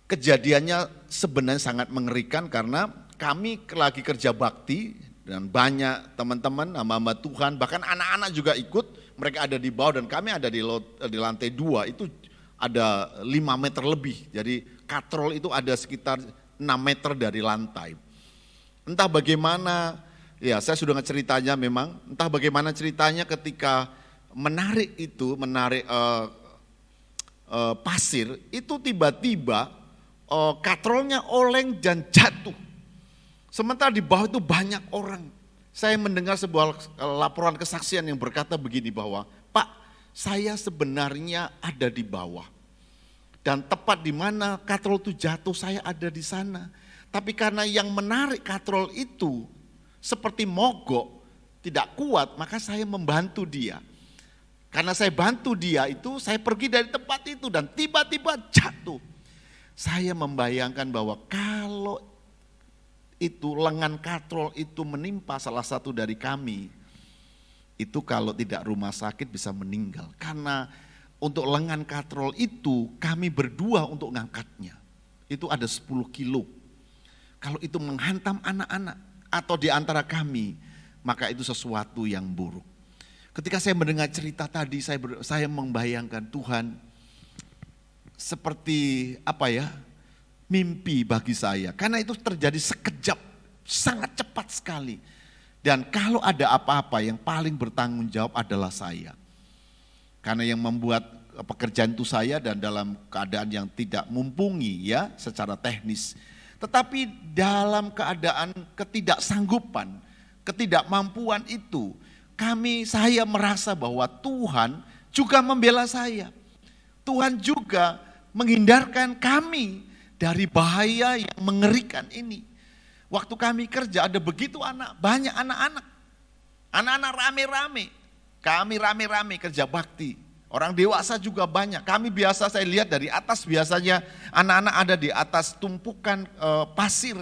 kejadiannya sebenarnya sangat mengerikan karena kami lagi kerja bakti dan banyak teman-teman, hamba-hamba Tuhan, bahkan anak-anak juga ikut, mereka ada di bawah dan kami ada di lantai 2, itu ada 5 meter lebih, jadi katrol itu ada sekitar 6 meter dari lantai. Entah bagaimana, ya saya sudah ceritanya memang, entah bagaimana ceritanya ketika menarik pasir, itu tiba-tiba katrolnya oleng dan jatuh. Sementara di bawah itu banyak orang. Saya mendengar sebuah laporan kesaksian yang berkata begini bahwa, Pak, saya sebenarnya ada di bawah. Dan tepat di mana katrol itu jatuh, saya ada di sana. Tapi karena yang menarik katrol itu seperti mogok, tidak kuat, maka saya membantu dia. Karena saya bantu dia itu, saya pergi dari tempat itu dan tiba-tiba jatuh. Saya membayangkan bahwa kalau itu lengan katrol itu menimpa salah satu dari kami, itu kalau tidak rumah sakit bisa meninggal. Karena untuk lengan katrol itu kami berdua untuk ngangkatnya. Itu ada 10 kilo. Kalau itu menghantam anak-anak atau di antara kami, maka itu sesuatu yang buruk. Ketika saya mendengar cerita tadi, saya membayangkan Tuhan seperti mimpi bagi saya. Karena itu terjadi sekejap, sangat cepat sekali. Dan kalau ada apa-apa yang paling bertanggung jawab adalah saya. Karena yang membuat pekerjaan itu saya dan dalam keadaan yang tidak mumpuni ya secara teknis. Tetapi dalam keadaan ketidaksanggupan, ketidakmampuan itu, saya merasa bahwa Tuhan juga membela saya. Tuhan juga menghindarkan kami dari bahaya yang mengerikan ini. Waktu kami kerja ada begitu banyak anak-anak. Anak-anak rame-rame. Kami rame-rame kerja bakti. Orang dewasa juga banyak. Saya lihat dari atas biasanya anak-anak ada di atas tumpukan pasir.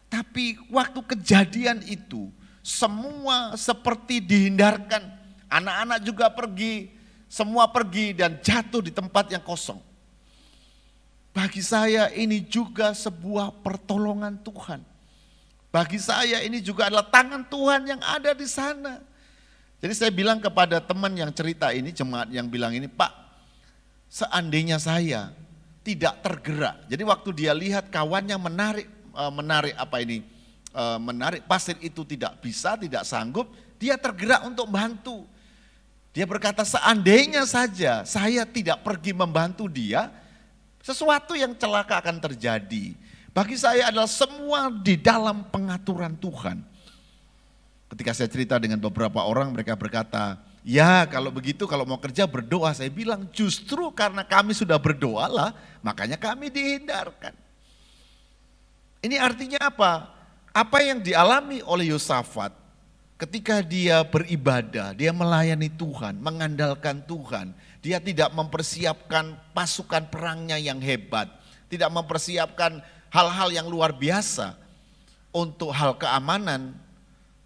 Tapi waktu kejadian itu semua seperti dihindarkan. Anak-anak juga pergi, semua pergi dan jatuh di tempat yang kosong. Bagi saya ini juga sebuah pertolongan Tuhan. Bagi saya ini juga adalah tangan Tuhan yang ada di sana. Jadi saya bilang kepada teman yang cerita ini, jemaat yang bilang ini, Pak, seandainya saya tidak tergerak. Jadi waktu dia lihat kawannya menarik pasir itu tidak bisa, tidak sanggup, dia tergerak untuk bantu. Dia berkata, seandainya saja saya tidak pergi membantu dia, sesuatu yang celaka akan terjadi. Bagi saya adalah semua di dalam pengaturan Tuhan. Ketika saya cerita dengan beberapa orang, mereka berkata, ya kalau begitu kalau mau kerja berdoa. Saya bilang justru karena kami sudah berdoa lah, makanya kami dihindarkan. Ini artinya apa? Apa yang dialami oleh Yosafat ketika dia beribadah, dia melayani Tuhan, mengandalkan Tuhan. Dia tidak mempersiapkan pasukan perangnya yang hebat, tidak mempersiapkan hal-hal yang luar biasa untuk hal keamanan.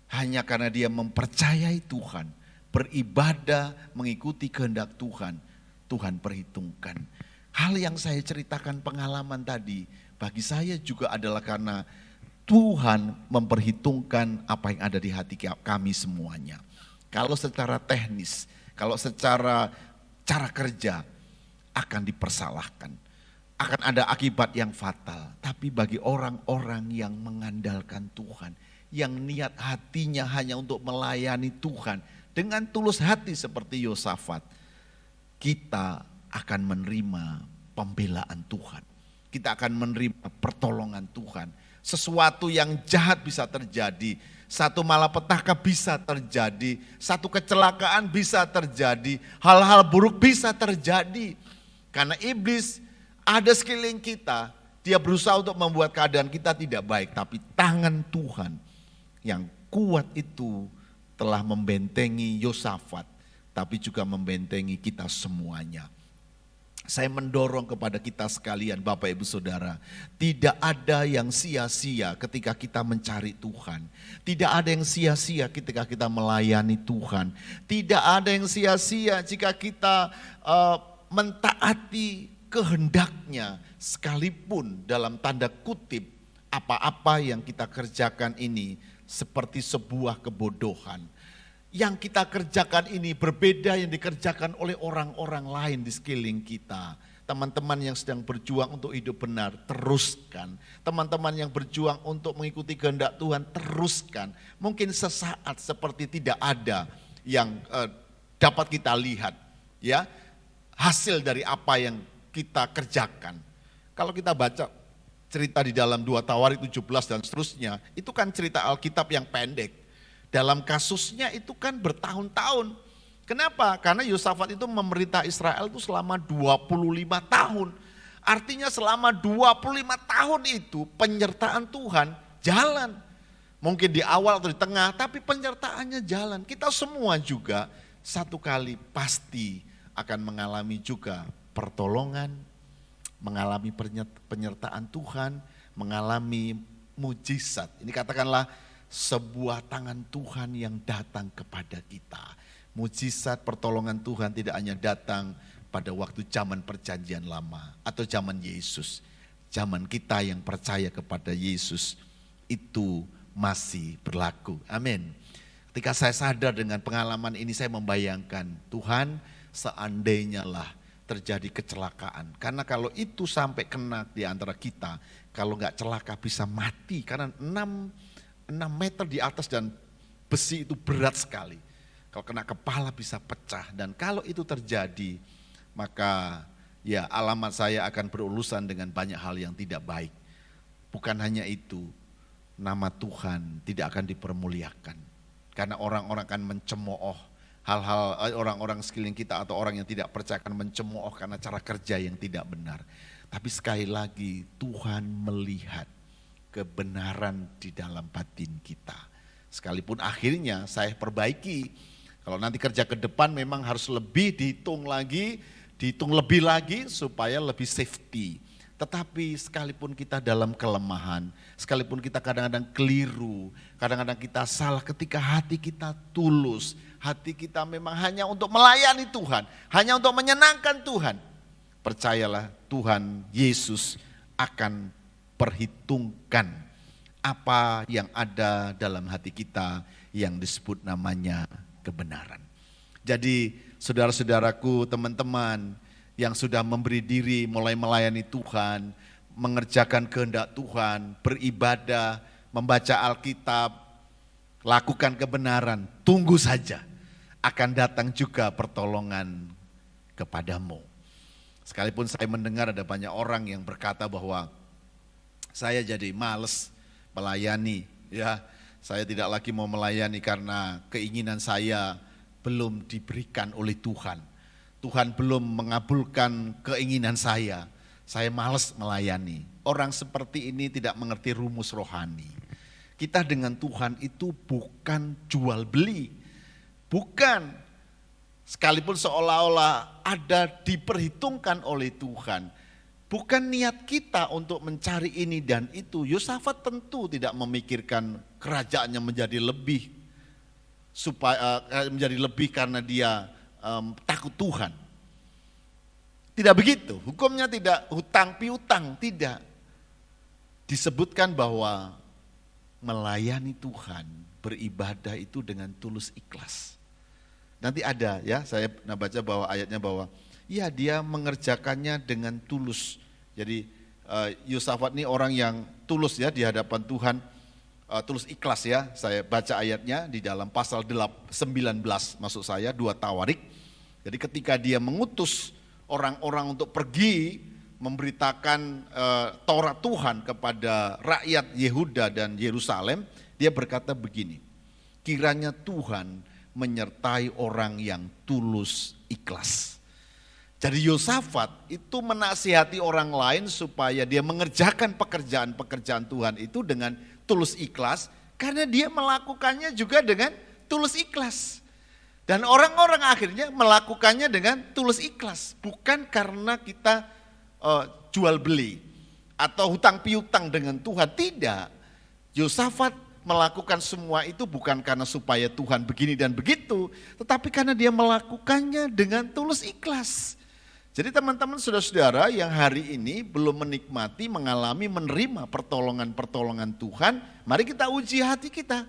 Hanya karena dia mempercayai Tuhan, beribadah, mengikuti kehendak Tuhan, Tuhan perhitungkan. Hal yang saya ceritakan pengalaman tadi, bagi saya juga adalah karena Tuhan memperhitungkan apa yang ada di hati kami semuanya. Kalau secara teknis, kalau secara cara kerja akan dipersalahkan, akan ada akibat yang fatal. Tapi bagi orang-orang yang mengandalkan Tuhan, yang niat hatinya hanya untuk melayani Tuhan dengan tulus hati seperti Yosafat, kita akan menerima pembelaan Tuhan. Kita akan menerima pertolongan Tuhan. Sesuatu yang jahat bisa terjadi, satu malapetaka bisa terjadi, satu kecelakaan bisa terjadi, hal-hal buruk bisa terjadi. Karena iblis ada sekeliling kita, dia berusaha untuk membuat keadaan kita tidak baik, tapi tangan Tuhan yang kuat itu telah membentengi Yosafat, tapi juga membentengi kita semuanya. Saya mendorong kepada kita sekalian, Bapak Ibu Saudara, tidak ada yang sia-sia ketika kita mencari Tuhan. Tidak ada yang sia-sia ketika kita melayani Tuhan. Tidak ada yang sia-sia jika kita mentaati kehendaknya, sekalipun dalam tanda kutip apa-apa yang kita kerjakan ini seperti sebuah kebodohan. Yang kita kerjakan ini berbeda yang dikerjakan oleh orang-orang lain di sekeliling kita. Teman-teman yang sedang berjuang untuk hidup benar, teruskan. Teman-teman yang berjuang untuk mengikuti kehendak Tuhan, teruskan. Mungkin sesaat seperti tidak ada yang dapat kita lihat, ya, hasil dari apa yang kita kerjakan. Kalau kita baca cerita di dalam 2 Tawarik 17 dan seterusnya, itu kan cerita Alkitab yang pendek. Dalam kasusnya itu kan bertahun-tahun. Kenapa? Karena Yosafat itu memerintah Israel itu selama 25 tahun. Artinya selama 25 tahun itu penyertaan Tuhan jalan. Mungkin di awal atau di tengah, tapi penyertaannya jalan. Kita semua juga satu kali pasti akan mengalami juga pertolongan, mengalami penyertaan Tuhan, mengalami mujizat. Ini katakanlah sebuah tangan Tuhan yang datang kepada kita. Mujizat pertolongan Tuhan tidak hanya datang pada waktu zaman perjanjian lama atau zaman Yesus. Zaman kita yang percaya kepada Yesus itu masih berlaku. Amin. Ketika saya sadar dengan pengalaman ini, saya membayangkan, Tuhan, seandainya lah terjadi kecelakaan. Karena kalau itu sampai kena di antara kita, kalau nggak celaka bisa mati. Karena 6 meter di atas dan besi itu berat sekali. Kalau kena kepala bisa pecah. Dan kalau itu terjadi, maka ya alamat saya akan berurusan dengan banyak hal yang tidak baik. Bukan hanya itu, nama Tuhan tidak akan dipermuliakan. Karena orang-orang akan mencemooh hal-hal, orang-orang sekeliling kita atau orang yang tidak percaya akan mencemooh karena cara kerja yang tidak benar. Tapi sekali lagi Tuhan melihat kebenaran di dalam batin kita. Sekalipun akhirnya saya perbaiki, kalau nanti kerja ke depan memang harus lebih dihitung lebih lagi supaya lebih safety. Tetapi sekalipun kita dalam kelemahan, sekalipun kita kadang-kadang keliru, kadang-kadang kita salah, ketika hati kita tulus, hati kita memang hanya untuk melayani Tuhan, hanya untuk menyenangkan Tuhan. Percayalah Tuhan Yesus akan perhitungkan apa yang ada dalam hati kita yang disebut namanya kebenaran. Jadi saudara-saudaraku, teman-teman yang sudah memberi diri mulai melayani Tuhan, mengerjakan kehendak Tuhan, beribadah, membaca Alkitab, lakukan kebenaran, tunggu saja akan datang juga pertolongan kepadamu. Sekalipun saya mendengar ada banyak orang yang berkata bahwa saya jadi males melayani, ya. Saya tidak lagi mau melayani karena keinginan saya belum diberikan oleh Tuhan. Tuhan belum mengabulkan keinginan saya malas melayani. Orang seperti ini tidak mengerti rumus rohani. Kita dengan Tuhan itu bukan jual beli. Bukan. Sekalipun seolah-olah ada diperhitungkan oleh Tuhan. Bukan niat kita untuk mencari ini dan itu. Yosafat tentu tidak memikirkan kerajaannya menjadi lebih. Menjadi lebih karena dia takut Tuhan. Tidak begitu, hukumnya tidak hutang piutang, tidak. Disebutkan bahwa melayani Tuhan, beribadah itu dengan tulus ikhlas. Nanti ada ya, saya pernah baca bahwa ayatnya bahwa ya dia mengerjakannya dengan tulus. Jadi Yosafat ini orang yang tulus ya di hadapan Tuhan, tulus ikhlas ya. Saya baca ayatnya di dalam pasal 19 maksud saya 2 Tawarik. Jadi ketika dia mengutus orang-orang untuk pergi memberitakan Taurat Tuhan kepada rakyat Yehuda dan Yerusalem, dia berkata begini, kiranya Tuhan menyertai orang yang tulus ikhlas. Jadi Yosafat itu menasihati orang lain supaya dia mengerjakan pekerjaan-pekerjaan Tuhan itu dengan tulus ikhlas, karena dia melakukannya juga dengan tulus ikhlas. Dan orang-orang akhirnya melakukannya dengan tulus ikhlas, bukan karena kita jual beli atau hutang piutang dengan Tuhan, tidak. Yosafat melakukan semua itu bukan karena supaya Tuhan begini dan begitu, tetapi karena dia melakukannya dengan tulus ikhlas. Jadi teman-teman saudara-saudara yang hari ini belum menikmati, mengalami, menerima pertolongan-pertolongan Tuhan, mari kita uji hati kita.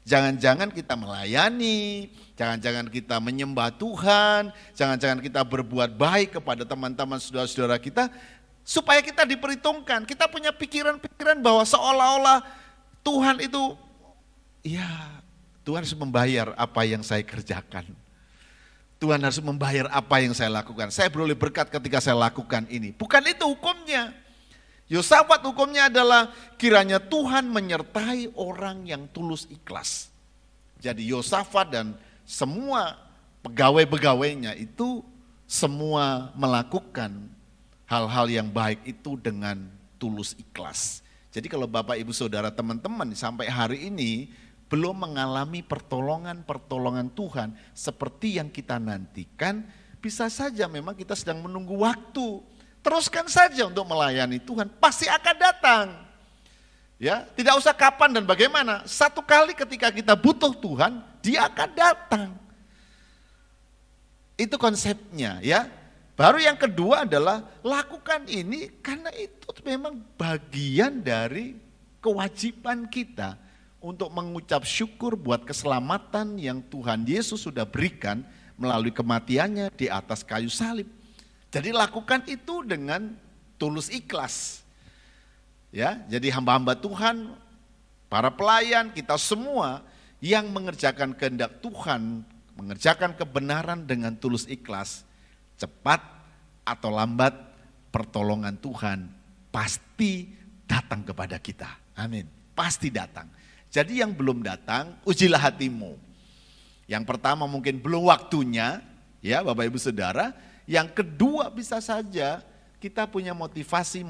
Jangan-jangan kita melayani, jangan-jangan kita menyembah Tuhan, jangan-jangan kita berbuat baik kepada teman-teman saudara-saudara kita, supaya kita diperhitungkan. Kita punya pikiran-pikiran bahwa seolah-olah Tuhan itu, ya Tuhan harus membayar apa yang saya kerjakan. Tuhan harus membayar apa yang saya lakukan. Saya beroleh berkat ketika saya lakukan ini. Bukan itu hukumnya. Yosafat hukumnya adalah kiranya Tuhan menyertai orang yang tulus ikhlas. Jadi Yosafat dan semua pegawai-pegawainya itu semua melakukan hal-hal yang baik itu dengan tulus ikhlas. Jadi kalau Bapak Ibu Saudara teman-teman sampai hari ini belum mengalami pertolongan Tuhan seperti yang kita nantikan, bisa saja memang kita sedang menunggu waktu. Teruskan saja untuk melayani Tuhan, pasti akan datang. Ya, tidak usah kapan dan bagaimana. Satu kali ketika kita butuh Tuhan, Dia akan datang. Itu konsepnya ya. Baru yang kedua adalah lakukan ini karena itu memang bagian dari kewajiban kita untuk mengucap syukur buat keselamatan yang Tuhan Yesus sudah berikan melalui kematiannya di atas kayu salib. Jadi lakukan itu dengan tulus ikhlas. Ya, jadi hamba-hamba Tuhan, para pelayan, kita semua yang mengerjakan kehendak Tuhan, mengerjakan kebenaran dengan tulus ikhlas, cepat atau lambat pertolongan Tuhan pasti datang kepada kita. Amin. Pasti datang. Jadi yang belum datang, ujilah hatimu. Yang pertama mungkin belum waktunya, ya Bapak Ibu Saudara. Yang kedua bisa saja kita punya motivasi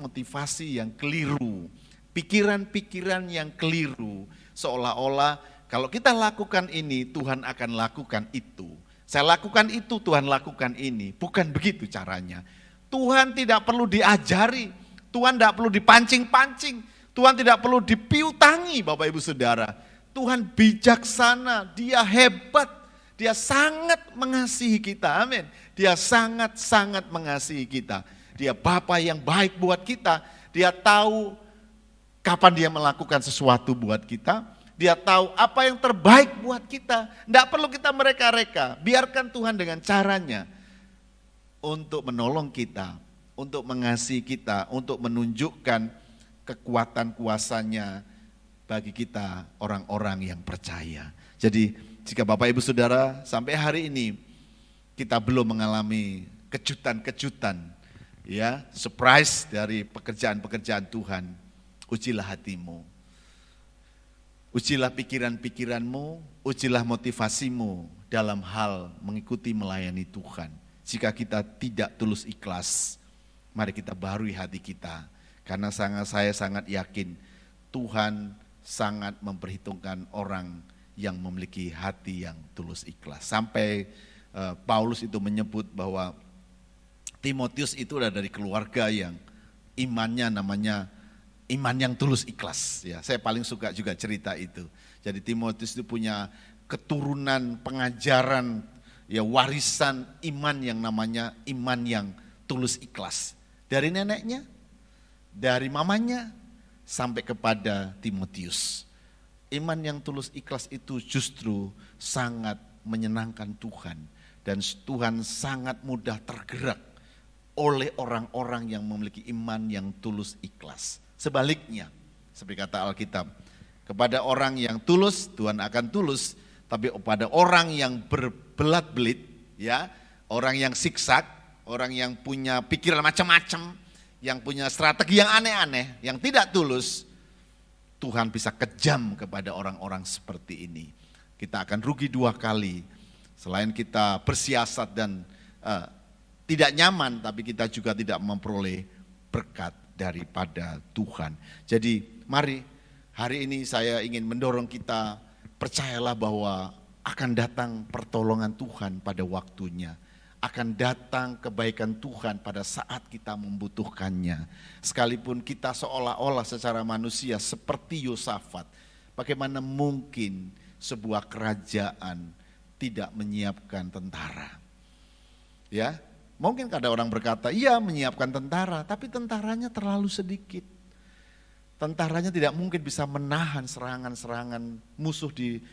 yang keliru, pikiran-pikiran yang keliru, seolah-olah kalau kita lakukan ini Tuhan akan lakukan itu. Saya lakukan itu, Tuhan lakukan ini. Bukan begitu caranya. Tuhan tidak perlu diajari, Tuhan tidak perlu dipancing-pancing, Tuhan tidak perlu dipiutangi Bapak Ibu Saudara. Tuhan bijaksana, Dia hebat, Dia sangat mengasihi kita, amin. Dia sangat-sangat mengasihi kita. Dia Bapa yang baik buat kita. Dia tahu kapan Dia melakukan sesuatu buat kita. Dia tahu apa yang terbaik buat kita. Tidak perlu kita mereka-reka. Biarkan Tuhan dengan caranya untuk menolong kita, untuk mengasihi kita, untuk menunjukkan kekuatan kuasanya bagi kita orang-orang yang percaya. Jadi jika Bapak Ibu Saudara sampai hari ini kita belum mengalami kejutan-kejutan, ya, surprise dari pekerjaan-pekerjaan Tuhan, ujilah hatimu, ujilah pikiran-pikiranmu, ujilah motivasimu dalam hal mengikuti melayani Tuhan. Jika kita tidak tulus ikhlas, mari kita barui hati kita, karena saya sangat yakin Tuhan sangat memperhitungkan orang yang memiliki hati yang tulus ikhlas. Sampai Paulus itu menyebut bahwa Timotius itu adalah dari keluarga yang imannya namanya iman yang tulus ikhlas. Ya, saya paling suka juga cerita itu. Jadi Timotius itu punya keturunan pengajaran, ya warisan iman yang namanya iman yang tulus ikhlas. Dari neneknya, dari mamanya, sampai kepada Timotius. Iman yang tulus ikhlas itu justru sangat menyenangkan Tuhan. Dan Tuhan sangat mudah tergerak oleh orang-orang yang memiliki iman yang tulus ikhlas. Sebaliknya, seperti kata Alkitab, kepada orang yang tulus, Tuhan akan tulus. Tapi kepada orang yang berbelat-belit, ya, orang yang siksak, orang yang punya pikiran macam-macam, yang punya strategi yang aneh-aneh, yang tidak tulus, Tuhan bisa kejam kepada orang-orang seperti ini. Kita akan rugi dua kali. Selain kita bersiasat dan tidak nyaman, tapi kita juga tidak memperoleh berkat daripada Tuhan. Jadi mari hari ini saya ingin mendorong kita, percayalah bahwa akan datang pertolongan Tuhan pada waktunya. Akan datang kebaikan Tuhan pada saat kita membutuhkannya. Sekalipun kita seolah-olah secara manusia seperti Yosafat, bagaimana mungkin sebuah kerajaan tidak menyiapkan tentara? Ya, mungkin ada orang berkata, iya menyiapkan tentara, tapi tentaranya terlalu sedikit. Tentaranya tidak mungkin bisa menahan serangan-serangan musuh di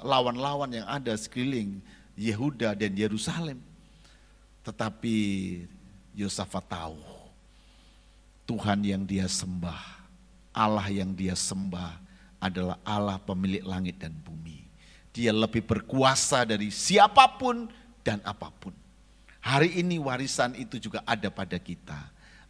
lawan-lawan yang ada sekeliling Yehuda dan Yerusalem. Tetapi Yosafat tahu Tuhan yang dia sembah, Allah yang dia sembah adalah Allah pemilik langit dan bumi. Dia lebih berkuasa dari siapapun dan apapun. Hari ini warisan itu juga ada pada kita.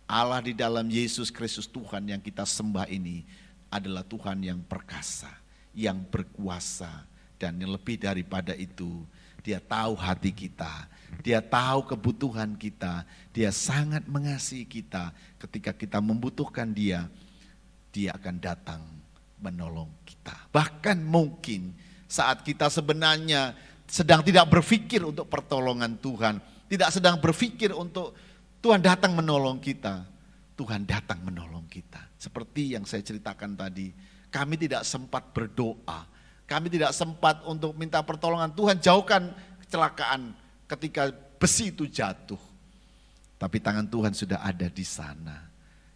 Allah di dalam Yesus Kristus Tuhan yang kita sembah ini adalah Tuhan yang perkasa, yang berkuasa, dan yang lebih daripada itu, Dia tahu hati kita, Dia tahu kebutuhan kita, Dia sangat mengasihi kita. Ketika kita membutuhkan Dia, Dia akan datang menolong kita. Bahkan mungkin saat kita sebenarnya sedang tidak berpikir untuk pertolongan Tuhan, tidak sedang berpikir untuk Tuhan datang menolong kita, Tuhan datang menolong kita. Seperti yang saya ceritakan tadi, kami tidak sempat berdoa, kami tidak sempat untuk minta pertolongan, Tuhan jauhkan kecelakaan ketika besi itu jatuh. Tapi tangan Tuhan sudah ada di sana.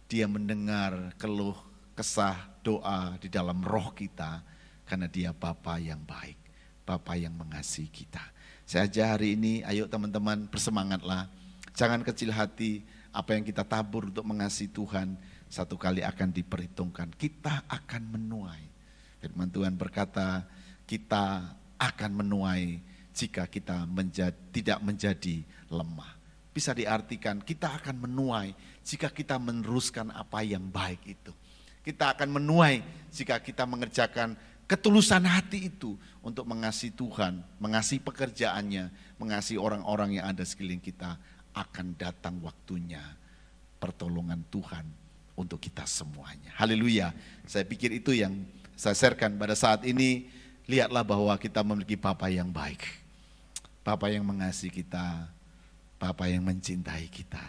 Dia mendengar keluh, kesah, doa di dalam roh kita, karena Dia Bapa yang baik, Bapa yang mengasihi kita. Saya ajak hari ini, ayo teman-teman bersemangatlah. Jangan kecil hati, apa yang kita tabur untuk mengasihi Tuhan, satu kali akan diperhitungkan. Kita akan menuai. Firman Tuhan berkata, kita akan menuai jika kita tidak menjadi lemah. Bisa diartikan, kita akan menuai jika kita meneruskan apa yang baik itu. Kita akan menuai jika kita mengerjakan ketulusan hati itu untuk mengasihi Tuhan, mengasihi pekerjaannya, mengasihi orang-orang yang ada sekeliling kita. Akan datang waktunya pertolongan Tuhan untuk kita semuanya. Haleluya. Saya pikir itu yang saya sharekan pada saat ini. Lihatlah bahwa kita memiliki Bapa yang baik, Bapa yang mengasihi kita, Bapa yang mencintai kita.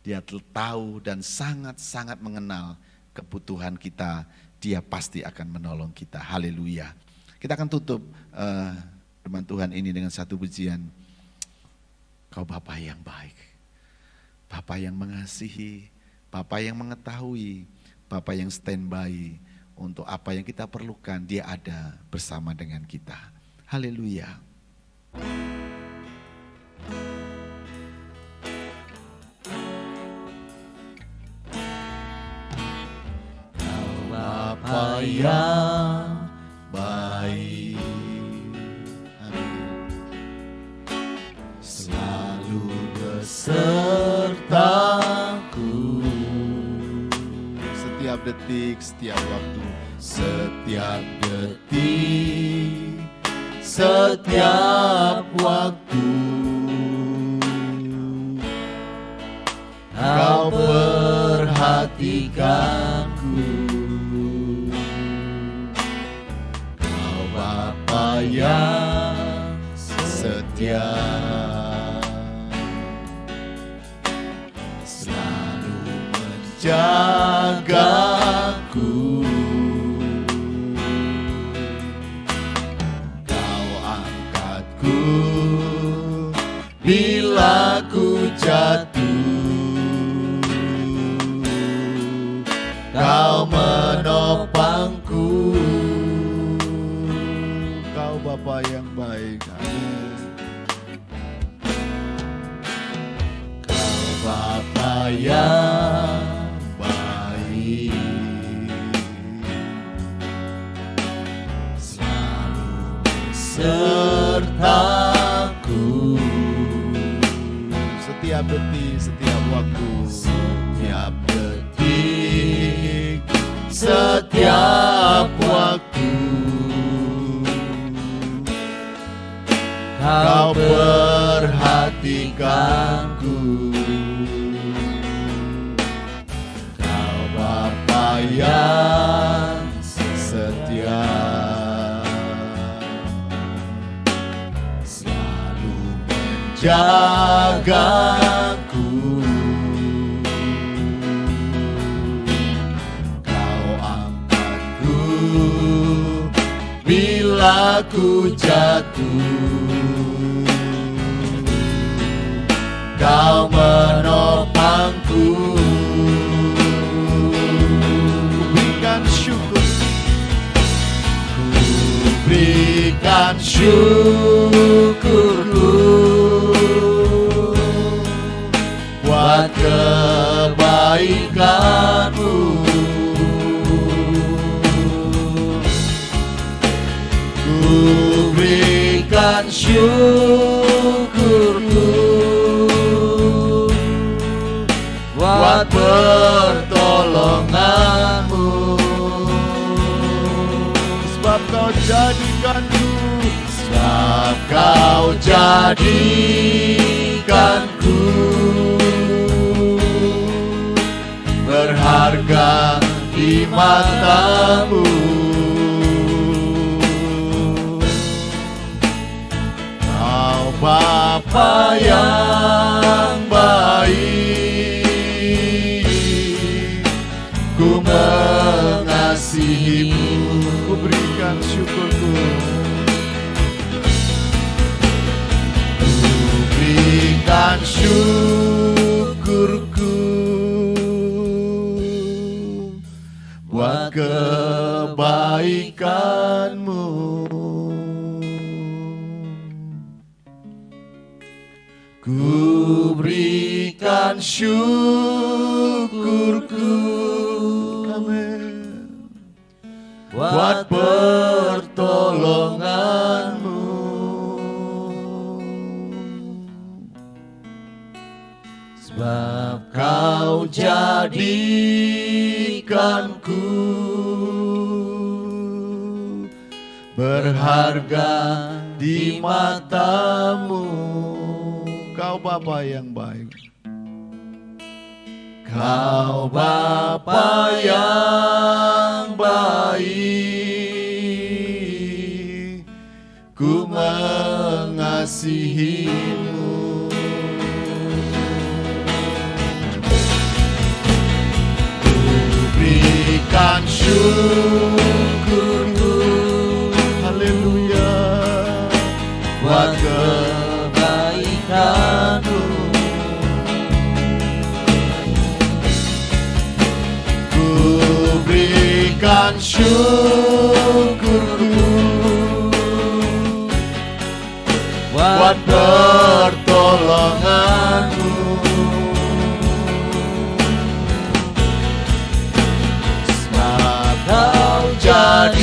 Dia tahu dan sangat-sangat mengenal kebutuhan kita. Dia pasti akan menolong kita. Haleluya. Kita akan tutup firman Tuhan ini dengan satu pujian. Kau Bapa yang baik, Bapa yang mengasihi, Bapa yang mengetahui, Bapa yang standby untuk apa yang kita perlukan. Dia ada bersama dengan kita. Haleluya. Kau Bapa yang baik. sertaku Setiap detik, setiap waktu, setiap detik, setiap waktu. Kau perhatikanku, Kau Bapa yang setia, jagaku. Kau angkatku bila ku jatuh, Kau menopangku. Kau Bapa yang baik. Kau Bapa yang sertaku setiap detik, setiap waktu, setiap detik, setiap waktu. Kau perhatikanku, Kau Bapa yang setia, jagaku. Kau angkatku bila ku jatuh, Kau menopangku. Berikan syukur, berikan syukurku buat kebaikan-Mu. Ku berikan syukurku buat pertolongan-Mu. sebab Kau jadikanku, Sebab Kau Kau jadikanku berharga di matamu. Kau Bapa yang baik, ku mengasihimu, ku berikan syukurku. Berikan syukurku buat kebaikanmu. Ku berikan syukurku, amin, buat pertolonganmu. Sebab kau jadikanku berharga di matamu. Kau Bapa yang baik, Kau Bapa yang baik, ku mengasihimu. Berikan syukurku, haleluya, buat kebaikanmu. Ku berikan syukurku buat pertolonganmu. Kau jadikanku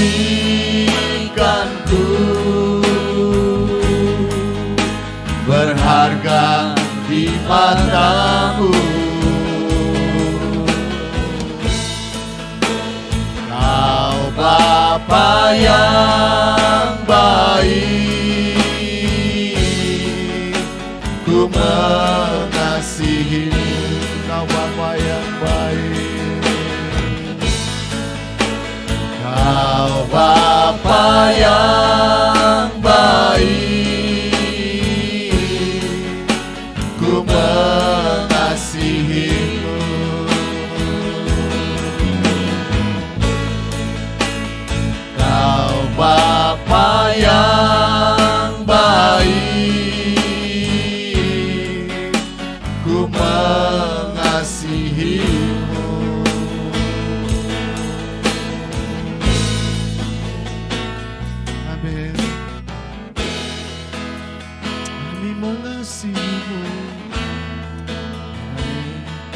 berharga di matamu. Kau Bapa yang baik, ku mengasihimu. Kau Bapa yang baik, Kau Bapa yang baik, ku mengasihimu. Kau Bapa yang baik, ku mengasihimu. Amin. Kami mengasihimu,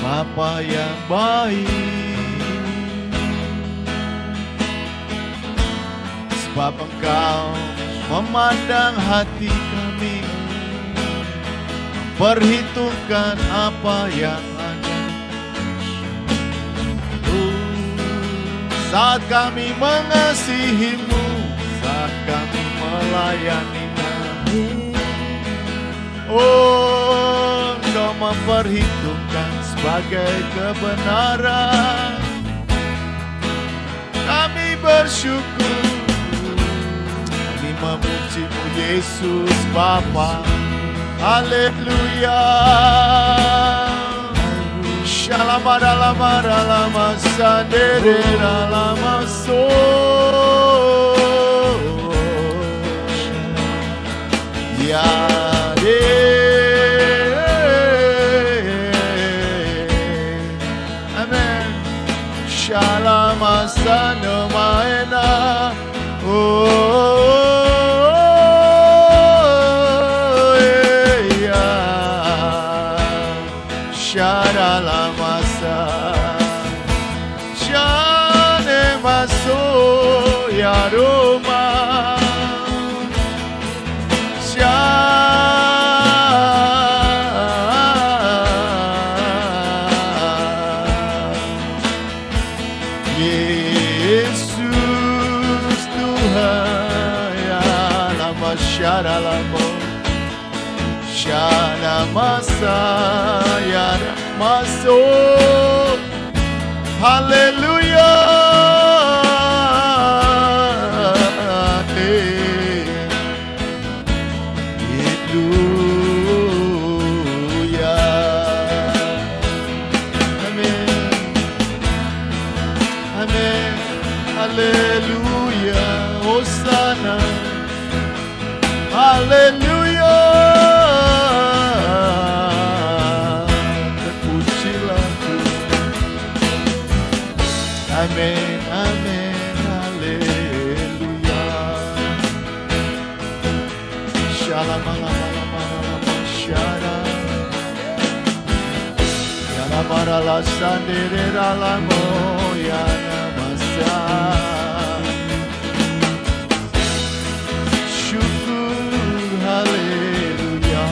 Bapa yang baik, sebab Engkau memandang hati kami, memperhitungkan apa yang ada. Saat kami mengasihimu, saat kami melayanimu, oh, Engkau memperhitungkan sebagai kebenaran. Kami bersyukur, kami memuji-Mu Yesus Bapa. Haleluya. Shalom-Lama Sandere-Lama So. Ya amen. Shalom Asano Maena. Shadalamasa Shane Maso Shana Masaya Maso. Hallelujah. Haleluya, Hosana, haleluya, terpujilah Tuhan. Amin, amin, haleluya. Shalom, shalom, yalamarala sandere ralamo yana. Syukur, haleluya.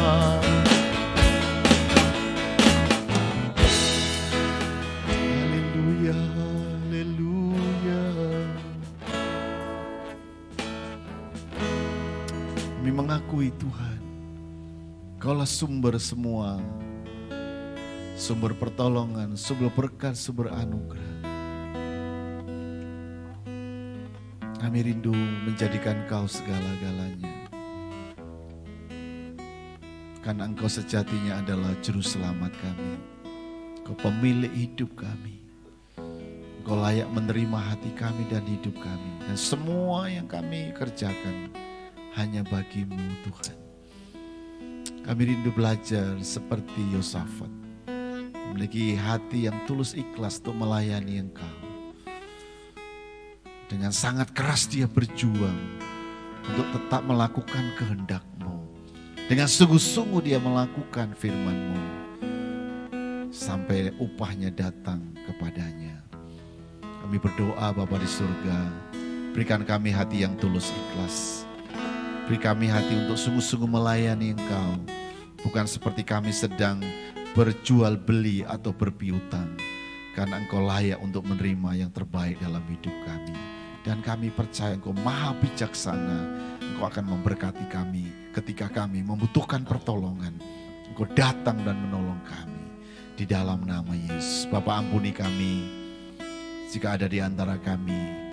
Haleluya, haleluya. Kami mengakui Tuhan, Kaulah sumber semua, sumber pertolongan, sumber berkat, sumber anugerah. Kami rindu menjadikan Kau segala-galanya. Karena Engkau sejatinya adalah juru selamat kami. Engkau pemilik hidup kami. Engkau layak menerima hati kami dan hidup kami. Dan semua yang kami kerjakan hanya bagi-Mu Tuhan. Kami rindu belajar seperti Yosafat. Memiliki hati yang tulus ikhlas untuk melayani Engkau. Dengan sangat keras dia berjuang untuk tetap melakukan kehendak-Mu. Dengan sungguh-sungguh dia melakukan firman-Mu. Sampai upahnya datang kepadanya. Kami berdoa Bapa di surga, berikan kami hati yang tulus ikhlas. Beri kami hati untuk sungguh-sungguh melayani Engkau. Bukan seperti kami sedang berjual beli atau berpiutang. Karena Engkau layak untuk menerima yang terbaik dalam hidup kami. Dan kami percaya Engkau maha bijaksana. Engkau akan memberkati kami ketika kami membutuhkan pertolongan. Engkau datang dan menolong kami. Di dalam nama Yesus. Bapa ampuni kami. Jika ada di antara kami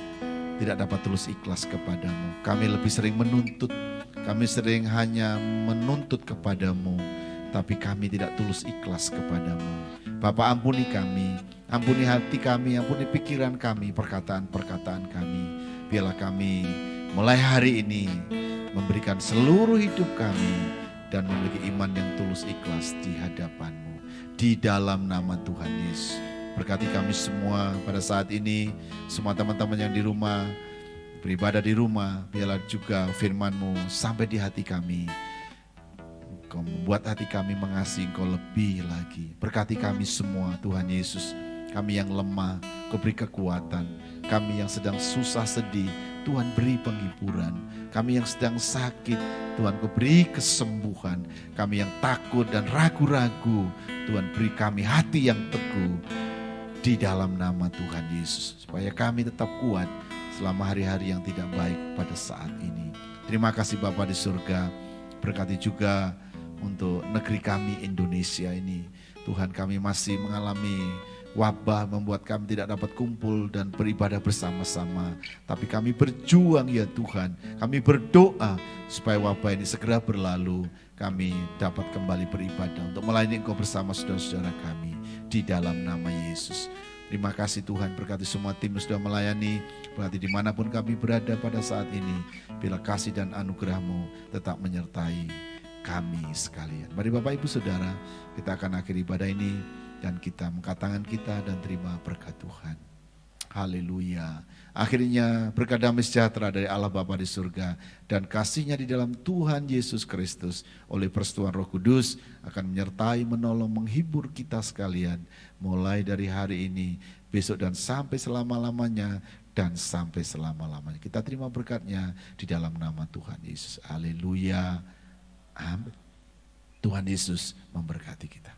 tidak dapat tulus ikhlas kepadamu. Kami lebih sering menuntut. Kami sering hanya menuntut kepadamu. Tapi kami tidak tulus ikhlas kepadamu. Bapa ampuni kami. Ampuni hati kami, ampuni pikiran kami, perkataan-perkataan kami. Biarlah kami mulai hari ini memberikan seluruh hidup kami dan memiliki iman yang tulus ikhlas di hadapan-Mu. Di dalam nama Tuhan Yesus. Berkati kami semua pada saat ini, semua teman-teman yang di rumah, beribadah di rumah, biarlah juga firman-Mu sampai di hati kami. Engkau membuat hati kami mengasihi Engkau lebih lagi. Berkati kami semua Tuhan Yesus. Kami yang lemah, Kau beri kekuatan. Kami yang sedang susah sedih, Tuhan beri penghiburan. Kami yang sedang sakit, Tuhan Kau beri kesembuhan. Kami yang takut dan ragu-ragu, Tuhan beri kami hati yang teguh. Di dalam nama Tuhan Yesus. Supaya kami tetap kuat selama hari-hari yang tidak baik pada saat ini. Terima kasih Bapa di surga. Berkati juga untuk negeri kami Indonesia ini. Tuhan kami masih mengalami wabah membuat kami tidak dapat kumpul dan beribadah bersama-sama. Tapi kami berjuang ya Tuhan. Kami berdoa supaya wabah ini segera berlalu. Kami dapat kembali beribadah untuk melayani Engkau bersama saudara-saudara kami. Di dalam nama Yesus. Terima kasih Tuhan, berkati semua tim yang sudah melayani. Berkati dimanapun kami berada pada saat ini. Bila kasih dan anugerah-Mu tetap menyertai kami sekalian. Mari Bapak Ibu Saudara, kita akan akhiri ibadah ini. Dan kita mengangkat tangan kita dan terima berkat Tuhan. Haleluya. Akhirnya berkat damai sejahtera dari Allah Bapa di surga dan kasih-Nya di dalam Tuhan Yesus Kristus oleh persetujuan Roh Kudus akan menyertai, menolong, menghibur kita sekalian. Mulai dari hari ini, besok dan sampai selama-lamanya dan sampai selama-lamanya. Kita terima berkat-Nya di dalam nama Tuhan Yesus. Haleluya. Amin. Tuhan Yesus memberkati kita.